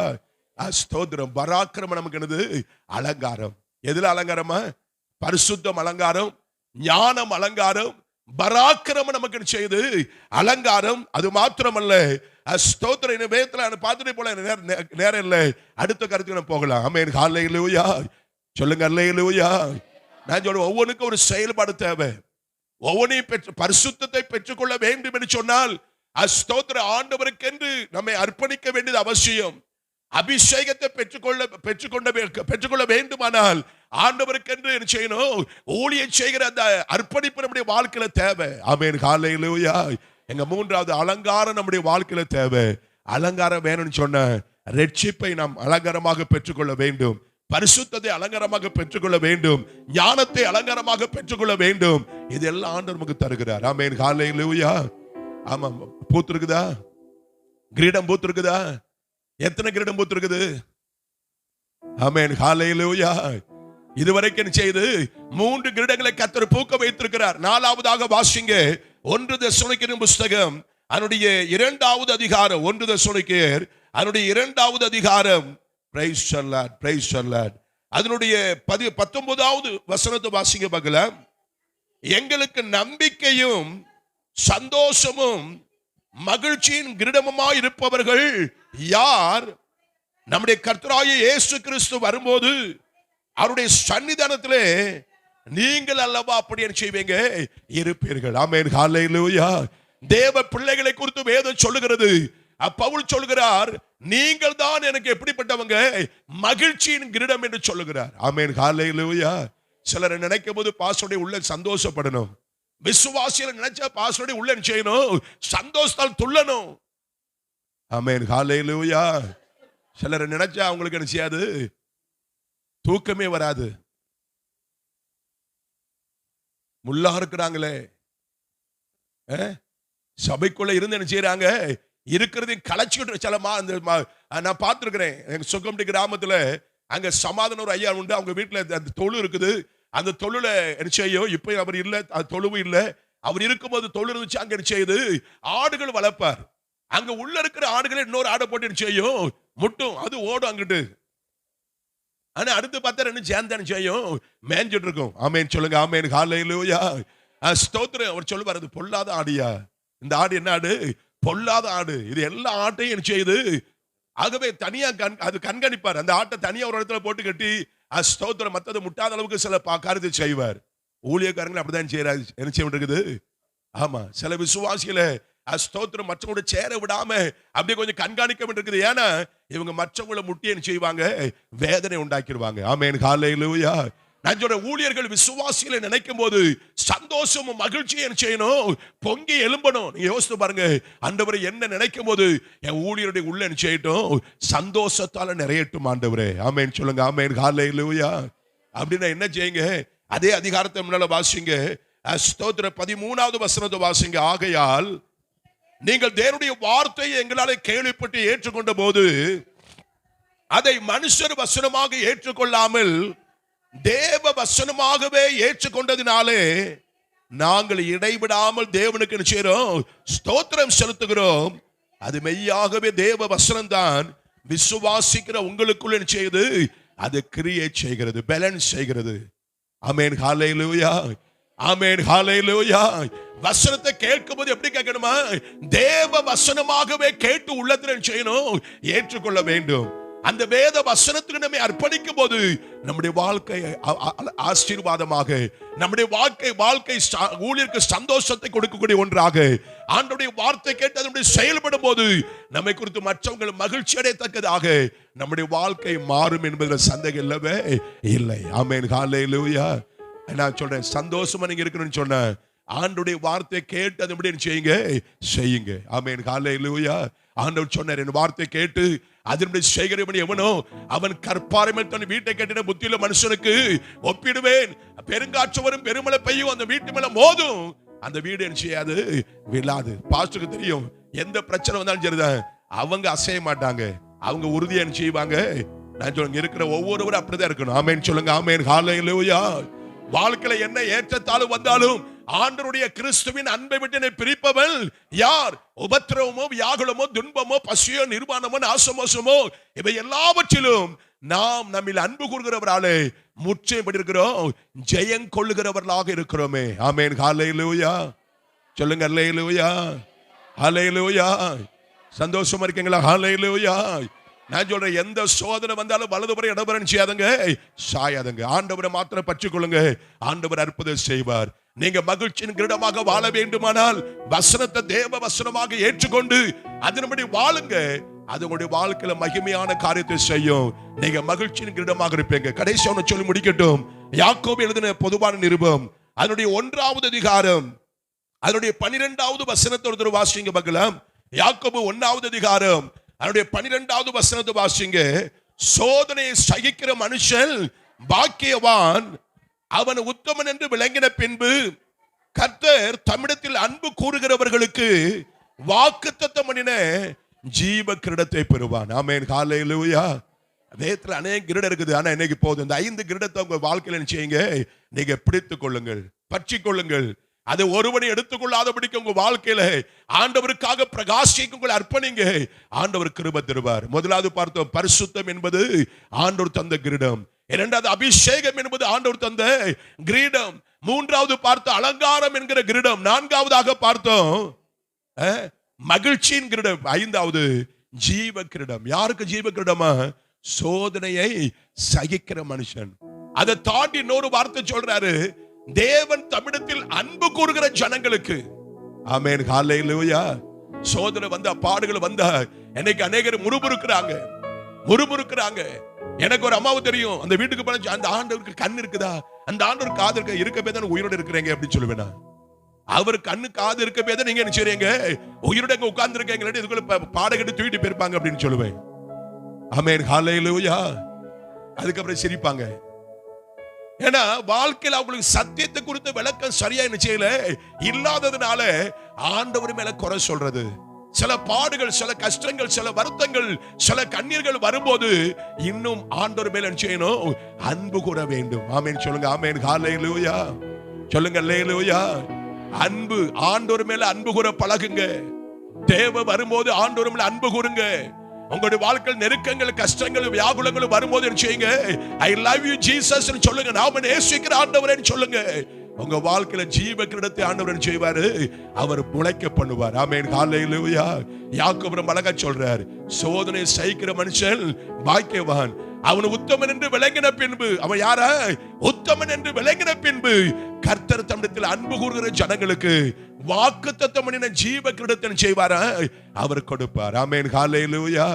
ஸ்தோத்திரம். பராக்கிரமம் நமக்கு என்னது? அலங்காரம். எதுல அலங்காரமா? பரிசுத்தம் அலங்காரம், ஞானம் அலங்காரம், பராக்கிரமம் நமக்கு செய்து அலங்காரம். அது மாத்திரமல்ல, ஸ்தோத்திர. இந்த வேதத்துல பார்த்துட்டே போல நேரம் இல்லை, அடுத்த கருத்துக்கு நம்ம போகலாம். ஆமென். ஹல்லேலூயா. சொல்லுங்க, ஹல்லேலூயா. நான் சொல்றேன், ஒவ்வொன்றுக்கும் ஒரு செயல்பாடு தேவை. ஒவ்வொன்றையும் பரிசுத்தத்தை பெற்றுக்கொள்ள வேண்டும் என்று சொன்னால், ஸ்தோத்திர, ஆண்டவருக்கு என்று நம்மை அர்ப்பணிக்க வேண்டியது அவசியம். அபிஷேகத்தை பெற்றுக்கொள்ள வேண்டுமானால் ஆண்டவருக்கு என்று என்ன செய்யணும்? ஊழியம் செய்கிற அந்த அர்ப்பணிப்பு நம்முடைய வாழ்க்கையில தேவை. ஆமென். ஹல்லேலூயா. எங்க 3வது அலங்காரம் நம்முடைய வாழ்க்கையில தேவை. அலங்காரம் வேணும்னு சொன்ன ரட்சிப்பை நாம் அலங்காரமாக பெற்றுக்கொள்ள வேண்டும், பரிசுத்தத்தை அலங்காரமாக பெற்றுக்கொள்ள வேண்டும், ஞானத்தை அலங்காரமாக பெற்றுக்கொள்ள வேண்டும். இதெல்லாம் ஆண்டவர் நமக்கு தருகிறார். ஆமென். ஹல்லேலூயா. ஆமா, பூத்திருக்குதா? கிரீடம் பூத்திருக்குதா? எத்தனை கிரீடம் பூத்திருக்குது? ஆமென். ஹல்லேலூயா. இதுவரைக்கும் செய்து 3 கிரீடங்களை கர்த்தர் பூக்க வைத்திருக்கிறார். 4வதாக வாசிங்க, 1 தெசலோனிக்கேயர் புத்தகம் அதனுடைய 2வது அதிகாரம். 1 தெசலோனிக்கேயர் அதனுடைய 2வது அதிகாரம். Praise the Lord, praise the Lord. அதனுடைய 19வது வசனத்தை வாசிங்க பார்க்கலாம். எங்களுக்கு நம்பிக்கையும் சந்தோஷமும் மகிழ்ச்சியின் கிரீடமுமாய் இருப்பவர்கள் யார்? நம்முடைய கர்த்தராகிய இயேசு கிறிஸ்து வரும்போது அவருடைய சன்னிதானத்திலே நீங்கள் அல்லவா அப்படி என்ன செய்வீங்க? இருப்பீர்கள். ஆமென். ஹல்லேலூயா. தேவ பிள்ளைகளை குறித்து வேதம் சொல்லுகிறது. பவுல் சொல்லுகிறார், நீங்கள் தான் எனக்கு எப்படிப்பட்டவங்க? மகிழ்ச்சியின் கிரீடம் என்று சொல்லுகிறார். ஆமென். ஹல்லேலூயா. சிலர் நினைக்கும் போது பாஸ்டருடைய உள்ள சந்தோஷப்படணும், விசுவாசிகளை நினைச்சா பாஸ்டருடைய உள்ள செய்யணும், சந்தோஷத்தால் துள்ளணும். ஆமென். ஹல்லேலூயா. சிலர் நினைச்சா அவங்களுக்கு என்ன செய்யாது? தூக்கமே வராது. முள்ளா இருக்கிறாங்களே, சபைக்குள்ள இருந்து என்ன செய்யறாங்க, இருக்கிறதையும் கலைச்சுக்கிட்டு சில நான் பார்த்திருக்கிறேன். எங்க சொக்கம்பட்டி கிராமத்துல அங்க சமாதான ஒரு ஐயா உண்டு. அவங்க வீட்டுல அந்த தொழு இருக்குது. அந்த தொழுல என்ன செய்யும், இப்ப அவர் இல்ல, அது தொழுவு இல்ல. அவர் இருக்கும்போது தொழு இருந்துச்சு. அங்க என்ன செய்யுது, ஆடுகள் வளர்ப்பார். அங்க உள்ள இருக்கிற ஆடுகளை இன்னொரு ஆடை போட்டு என்ன செய்யும், முட்டும். அது ஓடும் அங்கிட்டு. ஆனா அடுத்து பார்த்தா ரெண்டு சேர்ந்து செய்யும், மேஞ்சிட்டு இருக்கும். ஆமேன் சொல்லுங்க. ஆமேன். ஹல்லேலூயா. ஸ்தோத்திரம். அவர் சொல்லுவார், அது பொல்லாத ஆடியா, இந்த ஆடு என்ன ஆடு, பொல்லாத ஆடு. இது எல்லா ஆட்டையும் என்ன செய்யுது, ஆகவே தனியா அது கண்காணிப்பார். அந்த ஆட்டை தனியா ஒரு இடத்துல போட்டு கட்டி ஸ்தோத்திரம் மத்தது முட்டாத அளவுக்கு சில காரியத்தை செய்வார். ஊழியக்காரங்க அப்படிதான் செய்யறாரு. என்ன செய்ய இருக்குது. ஆமா, சில விசுவாசிகளை ஸ்தோத்திரம் மற்றவங்களோட சேர விடாம அப்படியே கொஞ்சம் கண்காணிக்க வேண்டியிருக்குது. ஏன்னா இவங்க மற்றவங்களை முட்டி என்ன செய்வாங்க, வேதனை உண்டாக்கிடுவாங்க. ஆமென். ஹல்லேலூயா. நான் சொல்ற ஊழியர்கள் விசுவாசிகளை நினைக்கும் போது சந்தோஷமும் மகிழ்ச்சியும் என்ன செய்யணும், பொங்கி எழும்பணும். நீங்க யோசித்து பாருங்க, ஆண்டவரை என்ன நினைக்கும் போது என் ஊழியருடைய உள்ள என்ன செய்யட்டும், சந்தோஷத்தால நிறையட்டும் ஆண்டவரே. ஆமென் சொல்லுங்க. ஆமென். ஹல்லேலூயா. அப்படின்னா என்ன செய்யுங்க, அதே அதிகாரத்தை முன்னால வாசிங்க. ஸ்தோத்திர 13வது வசனத்தை வாசிங்க. ஆகையால் நீங்கள் தேவனுடைய வார்த்தையை எங்களால் கேள்விப்பட்டு ஏற்றுக்கொண்ட போது அதை மனுஷர் வசனமாக ஏற்றுக்கொள்ளாமல் தேவ வசனமாகவே ஏற்றுக்கொண்டதினாலே நாங்கள் இடைவிடாமல் தேவனுக்கு என்ன செய்கிறோம், ஸ்தோத்திரம் செலுத்துகிறோம். அது மெய்யாகவே தேவ வசனம் தான். விசுவாசிக்கிற உங்களுக்குள்ள என்ன செய்யுது, அது கிரியேட் செய்கிறது, பேலன்ஸ் செய்கிறது. ஆமென். ஹல்லேலூயா. ஆமென். ஹல்லேலூயா. வசனத்தை கேட்கும்போது எப்படி கேட்கணுமா, தேவ வசனமாகவே கேட்டு உள்ளத்தில் செய்யணும், ஏற்றுக்கொள்ள வேண்டும். அந்த வேத வசனத்துக்கு நம்மை அர்ப்பணிக்கும் போது நம்முடைய வாழ்க்கை ஆசீர்வாதமாக, நம்முடைய வாழ்க்கை ஊழியருக்கு சந்தோஷத்தை கொடுக்கக்கூடிய ஒன்றாக, ஆண்டவருடைய வார்த்தை கேட்டு அதனுடைய செயல்படும் போது நம்மை குறித்து மற்றவங்கள் மகிழ்ச்சி அடையத்தக்கதாக நம்முடைய வாழ்க்கை மாறும் என்பதில் சந்தேகம் இல்லவே இல்லை. ஆமென். ஹல்லேலூயா. நான் சொல்றேன், சந்தோஷமா நீங்க இருக்கணும்னு சொன்ன ஆண்டவருடைய வார்த்தையை கேட்டு அதன்படி செய்யுங்க. ஆமென். ஹல்லேலூயா. ஆண்டவர் சொன்னார், என் வார்த்தை கேட்டு அதன்படி செய்கிறவன் எவனோ அவன் கற்பாறை மேல் தன் வீட்டை கட்டின புத்தியுள்ள மனுஷனுக்கு ஒப்பிடுவேன். பெருங்காற்று வரும், பெருமழை பெய்யும், அந்த வீட்டு மேல மோதும், அந்த வீடு என்ன செய்யாது, விழாது. பாஸ்டருக்கு தெரியும், எந்த பிரச்சனை வந்தாலும் சரிதான், அவங்க அசைய மாட்டாங்க, அவங்க உறுதியா என்ன செய்வாங்க. நான் சொல்லுங்க, இருக்கிற ஒவ்வொருவரும் அப்படிதான் இருக்கணும். ஆமென் சொல்லுங்க. ஆமென். ஹல்லேலூயா. வாழ்க்கையில என்ன ஏற்றத்தாலும் வந்தாலும் ஆண்டவருடைய கிறிஸ்துவின் அன்பை விட்டு என்னை பிரிப்பவன் யார்? உபத்திரவமோ, வியாகுலமோ, துன்பமோ, பசியோ, நிர்வாணமோ, நாசமோசமோ, இவை எல்லாவற்றிலும் நாம் நம்மில் அன்பு கூறுகிறவராலே முற்றிலும் இருக்கிறோம், ஜெயம் கொள்ளுகிறவர்களாக இருக்கிறோமே. ஆமென். ஹல்லேலூயா. சொல்லுங்க. ஹல்லேலூயா. ஹல்லேலூயா. சந்தோஷமா இருக்கீங்களா? ஹல்லேலூயா. நான் சொல்றேன், எந்த சோதனை வந்தாலும் வலதுபுற இடபுறம் செய்யாதங்க, சாயாதங்க. ஆண்டவரை மாத்திரம் பற்றிக்கொள்ளுங்க, ஆண்டவர் அற்புதம் செய்வார். நீங்க மகிழ்ச்சியின் கிரீடமாக வாழ வேண்டுமானால் வசனத்தை தேவ வசனமாக ஏற்றுக்கொண்டு அதன்படி வாழுங்க. அது உங்களுடைய வாழ்க்கையில மகிமையான காரியத்தை செய்யும். நீங்க மகிழ்ச்சியின் கிரீடமாக இருப்பீங்க. கடைசி ஒன்று சொல்லி முடிக்கட்டும். யாக்கோபு எழுதின பொதுவான நிருபம் அதனுடைய 1வது அதிகாரம் அதனுடைய 12வது வசனத்தோடு வாசிங்க பார்க்கலாம். யாக்கோபு 1வது அதிகாரம் அதனுடைய 12வது வசனத்தை வாசிங்க. சோதனையை சகிக்கிற மனுஷன் பாக்கியவான், அவன் உத்தமன் என்று விளங்கின பின்பு கர்த்தர் தம்மிடத்தில் அன்பு கூறுகிறவர்களுக்கு வாக்குத்தத்தம் பண்ணின ஜீவ கிரீடத்தை பெறுவான். ஆமென். ஹல்லேலூயா. வேதத்தில் அநேக கிரீடம் இருக்குது. ஆனா இன்னைக்கு போதும், இந்த 5 கிரீடத்தை உங்க வாழ்க்கையில செய்யுங்க, நீங்க பிடித்துக் கொள்ளுங்கள், பற்றிக் கொள்ளுங்கள். அதை ஒருவனை எடுத்துக்கொள்ளாதபடிக்கு உங்க வாழ்க்கையில ஆண்டவருக்காக பிரகாசிக்க உங்களை அர்ப்பணிங்க. ஆண்டவர் கிருபை தருவார். முதலாவது பார்த்தோம், பரிசுத்தம் என்பது ஆண்டவர் தந்த கிரீடம். இரண்டாவது அபிஷேகம் என்பது ஆண்டவர் தந்த கிரீடம். மூன்றாவது பார்த்த அலங்காரம் என்கிற கிரீடம். நான்காவதாக பார்த்தோம் மகிழ்ச்சியின் கிரீடம். ஐந்தாவது ஜீவ கிரீடம். யாருக்கு ஜீவ கிரீடமா? சோதனையை சகிக்கிற மனுஷன். அதை தாண்டி இன்னொரு வார்த்தை சொல்றாரு, தேவன் தமிழத்தில் அன்பு கூறுகிற ஜனங்களுக்கு. ஆமென். ஹல்லேலூயா. சோதனை வந்தா, பாடுகள் வந்தா, இன்னைக்கு அநேகர் முறுமுறுக்கிறாங்க. எனக்கு ஒரு அம்மாவு தெரியும், அந்த வீட்டுக்கு போன அந்த ஆண்டவருக்கு கண் இருக்குதா, அந்த ஆண்டவருக்கு காது இருக்கவே தான் உயிரோடு இருக்கிறீங்க அப்படின்னு சொல்லுவேன். அவர் கண்ணு காது இருக்கவே தான் நீங்க என்ன செய்றீங்க, உயிரோட உட்கார்ந்து இருக்கீங்க, இதுக்குள்ள பாடகட்டு தூக்கிட்டு போயிருப்பாங்க அப்படின்னு சொல்லுவேன். ஆமென். ஹல்லேலூயா. அதுக்கப்புறம் சிரிப்பாங்க. ஏன்னா வாழ்க்கையில் அவங்களுக்கு சத்தியத்தை குறித்த விளக்கம் சரியா என்ன செய்யல இல்லாததுனால ஆண்டவர் மேல குறை சொல்றது. சில பாடுகள், சில கஷ்டங்கள், சில வருத்தங்கள், சில கண்ணீர்கள் வரும்போது இன்னும் ஆண்டவர் மேல என்ன செய்யணும்? அன்பு கூற வேண்டும். ஆமென் சொல்லுங்க. ஆமென். ஹல்லேலூயா சொல்லுங்க. ஹல்லேலூயா. அன்பு, ஆண்டவர் மேல அன்பு கூற பழகுங்க. தேவை வரும்போது ஆண்டவர் மேல அன்பு கூறுங்க. உங்களுடைய வாழ்க்கை நெருக்கங்கள், கஷ்டங்கள், வியாகுலங்கள் வரும்போது என்ன செய்யுங்க? ஐ லவ் யூ ஜீசஸ் சொல்லுங்க. நான் நேசிக்கிற ஆண்டவரே சொல்லுங்க. உங்க வாழ்க்கையில ஜீவ கிரீடத்தை ஆண்டவர் செய்வாரு. அவர் முளைக்க பண்ணுவார். ஆமென். ஹல்லேலூயா. யாக்கோபு அழகா சொல்றார், சோதனை சகிக்கிற மனுஷன் பாக்கியவான், அவன் உத்தமன் என்று விளங்கின பின்பு. அவன் யாரா? உத்தமன் என்று விளங்கின பின்பு கர்த்தர் தம்மிடத்தில் அன்பு கூறுகிற ஜனங்களுக்கு வாக்குத்தத்தம் பண்ணின ஜீவ கிரீடத்தை செய்வாரா? அவர் கொடுப்பார். ஆமென். ஹல்லேலூயா.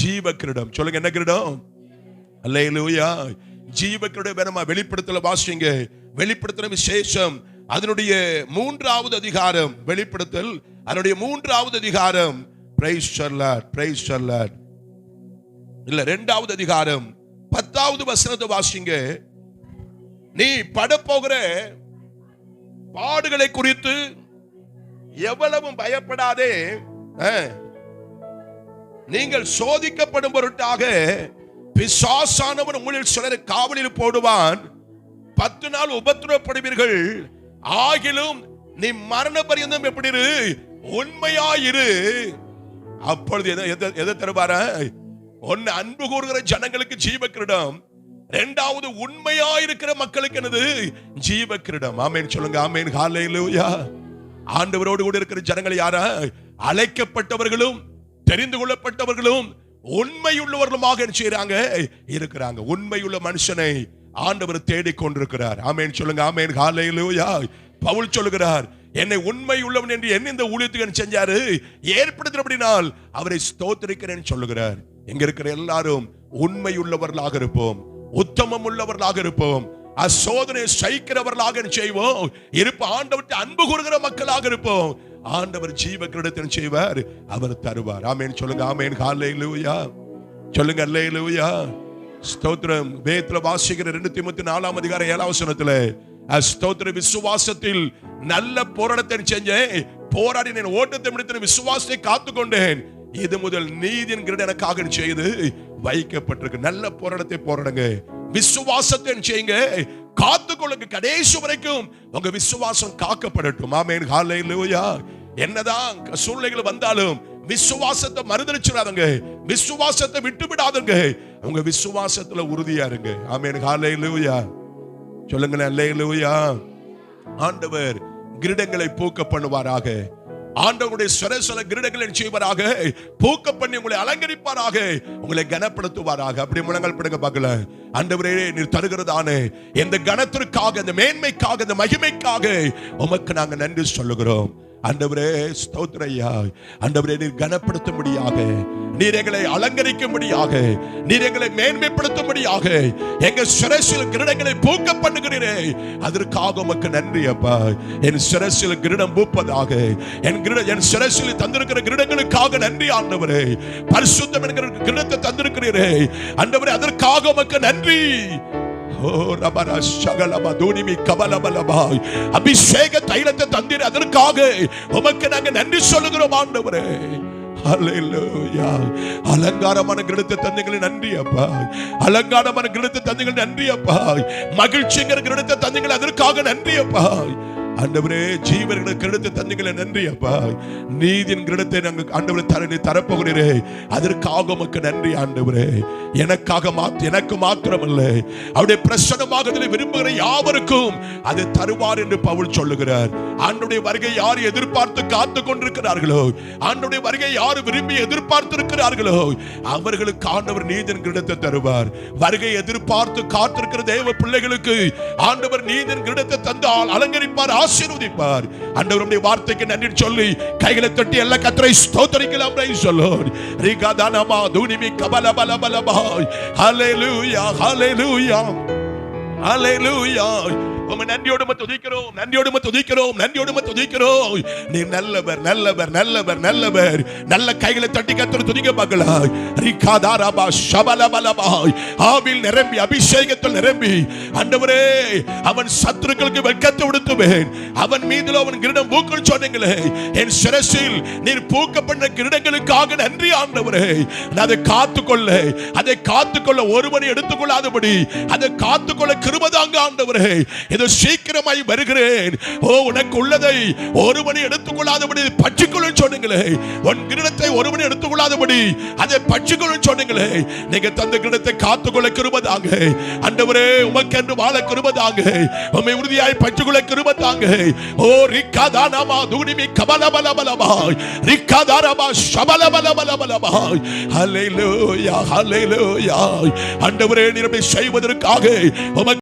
ஜீவ கிரீடம் சொல்லுங்க. என்ன கிரீடம்? ஹல்லேலூயா. ஜீவ கிரீடம் வேணுமா? வெளிப்படுத்தல வாசிங்க. வெளிப்படுத்தல் விசேஷம் அதனுடைய 3வது அதிகாரம். வெளிப்படுத்தல் அதனுடைய 3வது அதிகாரம். Praise the Lord, praise the Lord. இல்ல, 2வது அதிகாரம் 10வது வசனத்தை வாசிங்க. நீ படப்போகிற பாடுகளை குறித்து எவ்வளவும் பயப்படாதே. நீங்கள் சோதிக்கப்படும் பொருட்டாக பிசாசானவன் உங்களில் சிலரை காவலில் போடுவான். 10 நாள் உபத்திரவப்படுவீர்கள். ஆகிலும் நீ மரண பரியந்தம் எப்படி இரு? உண்மையாயிரு. அப்பொழுது எதை தருவார? ஒன்னு, அன்பு கூறுகிற ஜனங்களுக்கு ஜீவ கிரீடம். 2வது, உண்மையாயிருக்கிற மக்களுக்கு என்னது? ஜீவ கிரீடம். ஆமென் சொல்லுங்க. ஆமென். ஹல்லேலூயா. ஆண்டவரோடு கூட இருக்கிற ஜனங்கள் யாரா? அழைக்கப்பட்டவர்களும் தெரிந்து கொள்ளப்பட்டவர்களும் உண்மையுள்ளவர்களுமாக செய்யறாங்க இருக்கிறாங்க. உண்மையுள்ள மனுஷனை ஆண்டவர் தேடிக் கொண்டிருக்கிறார். ஆமென் சொல்லுங்க. ஆமென். ஹல்லேலூயா. பவுல் சொல்லுகிறார், என்னை உண்மை உள்ளவன் என்று என்ன இந்த ஊழியத்துக்கு செஞ்சாரு? ஏற்படுத்தினால் அவரை ஸ்தோத்திரிக்கிறேன் சொல்லுகிறார். எங்க இருக்கிற எல்லாரும் உண்மை உள்ளவர்களாக இருப்போம், உத்தமம் உள்ளவர்களாக இருப்போம், அசோதனை சகிக்கிறவர்களாக செய்வோம் இருப்ப. ஆண்டவர்கிட்ட அன்பு கூறுகிற மக்களாக இருப்போம். ஆண்டவர் ஜீவ கிரீடத்தை செய்வார், அவர் தருவார். ஆமென் சொல்லுங்க. ஆமென். ஹல்லேலூயா சொல்லுங்க. ஹல்லேலூயா. ஸ்தோத்திரம். வேதத்துல வாசிக்கிற 2 தீமோத்தேயு 4ஆம் அதிகாரம் 7ஆம் வசனத்துல, ஸ்தோத்திர, விசுவாசத்தில் நல்ல போராட்டத்தை செஞ்சேன், போராடினேன், ஓட்டத்தை முடித்தேன், விசுவாசத்தை காத்துக்கொண்டேன். இது முதல் நீதியின் கிரீடம் எனக்காக செய்து வைக்கப்பட்டிருக்கு. நல்ல போராட்டத்தை போராடுங்க, விசுவாசத்தை செய்யுங்க, காத்துக்கொள்ளுங்க. கடைசி வரைக்கும் உங்க விசுவாசம் காக்கப்படட்டும். ஆமென். ஹல்லேலூயா. என்னதான் சூழ்நிலைகள் வந்தாலும் விசுவாசத்தை மறுதலிச்சிடாதங்க, விசுவாசத்தை விட்டு விடாதங்க. உங்க விசுவாசத்துல உறுதியா இருங்க. ஆமென். ஹல்லேலூயா சொல்லுங்க. ஹல்லேலூயா. ஆண்டவர் கிரீடங்களை பூக்க பண்ணுவாராக. ஆண்டவருடைய சில கிரீடங்களை செய்வாராக, பூக்க பண்ணி உங்களை அலங்கரிப்பாராக, உங்களை கனப்படுத்துவாராக. அப்படி முழங்கால் படுங்க பார்க்கல. ஆண்டவரே, நீர் தருகிறதானே இந்த கனத்திற்காக, இந்த மேன்மைக்காக, இந்த மகிமைக்காக உமக்கு நாங்க நன்றி சொல்லுகிறோம். ஆண்டவரே ஸ்தோத்திரையா. ஆண்டவரே, நீர் கனப்படுத்தும்படியாக, நீர் எங்களை அலங்கரிக்கும்படியாக, நீர் எங்களை மேன்மைப்படுத்தும்படியாக எங்க சிரசில் கிரீடங்களை பூக்க பண்ணுகிறீரே, அதற்காக உமக்கு நன்றி அப்பா. என் சிரசில் கிரீடம் பூப்பதாக, என் சிரசில் தந்திருக்கிற கிரீடங்களுக்காக நன்றி ஆண்டவரே. பரிசுத்தம் என்கிற கிரீடத்தை தந்திருக்கிறீரே ஆண்டவரே, அதற்காக உமக்கு நன்றி. அபிஷேக தைலத்தை தந்தீர், அதற்காக உமக்கு நாங்க நன்றி சொல்லுகிறோம் ஆண்டவரே. ஹல்லேலூயா. அலங்காரமான கிரீடத்தை தந்தீங்களே நன்றி அப்பா. அலங்காரமான கிரீடத்தை தந்தீங்களே நன்றி அப்பா. மகிழ்ச்சிங்கிற கிரீடத்தை தந்தீங்களே அதற்காக நன்றி அப்பா. ஆண்டவரே, ஜீவனுடைய கிரீடத்தை தந்தீங்களே நன்றி அப்பா. நீதியின் கிரீடத்தை நாங்கள் ஆண்டவரே தரப்போகிறீரே, அதற்காக உமக்கு நன்றி ஆண்டவரே. எனக்கு மாத்திரமல்ல, அவருடைய பிரசன்னமாக விரும்புகிற யாவருக்கும் அது தருவார் என்று பவுல் சொல்லுகிறார். ஆண்டவருடைய வருகை யார் எதிர்பார்த்து காத்து கொண்டிருக்கிறார்களோ, ஆண்டவருடைய வருகை யார் விரும்பி எதிர்பார்த்திருக்கிறார்களோ, அவர்களுக்கு ஆண்டவர் நீதியின் கிரீடத்தை தருவார். வருகை எதிர்பார்த்து காத்திருக்கிற தேவ பிள்ளைகளுக்கு ஆண்டவர் நீதியின் கிரீடத்தை தந்தால் அலங்கரிப்பார், ஆசீர்வதிப்பார். ஆண்டவருடைய வார்த்தைக்கு நன்றி சொல்லி கைகளை தட்டி எல்லா கர்த்தரை ஸ்தோத்திரிக்கலாம். Praise the Lord. ரிகதானமா துனிமி கபலபலபலபா. ஹல்லேலூயா. ஹல்லேலூயா. ஹல்லேலூயா. உம்மை நன்றியோடு துதிக்கிறோம், நன்றியோடு துதிக்கிறோம், நன்றியோடு துதிக்கிறோம். நீ நல்லவர், நல்லவர், நல்லவர், நல்லவர். நல்ல கைகளை தட்டி கர்த்தரை துதிக்க பார்க்கலாம். ரிகாதாரபா ஷபலபலபாய். ஆவில் நிரம்பி, அபிஷேகத்தில் நிரம்பி, ஆண்டவரே அவன் சத்துருக்களுக்கு வெட்கத்தை உடுத்துவேன், அவன் மீதில் அவன் கிரீடம் பூக்கும் சொன்னீங்களே. என் சிரசில் நீர் பூக்கப்பட்ட கிரீடங்களுக்காக நன்றி ஆண்டவரே. அதை காத்துக்கொள்ள, அதை காத்துக்கொள்ள ஒருவனை எடுத்துக்கொள்ளாதபடி அதை காத்துக்கொள்ள கிருபைதாங்க ஆண்டவரே. இது சீக்கிரமாய் வருகிறேன். ஓ, உனக்கு உள்ளதை ஒருவனை எடுத்துக்கொள்ளாதபடி பற்றிக்கொள்ள சொன்னீங்களே. உன் கிரீடத்தை ஒருவனை எடுத்துக்கொள்ளாதபடி அதை பற்றிக்கொள்ள சொன்னீங்களே. நீங்க தந்த கிரீடத்தை காத்துக்கொள்ள கிருபைதாங்க ஆண்டவரே. உமக்கென்று வாழ கிருபைதாங்க. உம்மை உறுதியாய் பற்றிக்கொள்ள கிருபைதாங்க. ஓ ரிக்காதானாமா துனிமி கபலபலபலபாய், ரிக்காதாரபா ஷபலபலபலபலபாய். ஹல்லேலூயா, ஹல்லேலூயா. ஆண்டவரே, நீர் செய்வதற்காக உமக்கு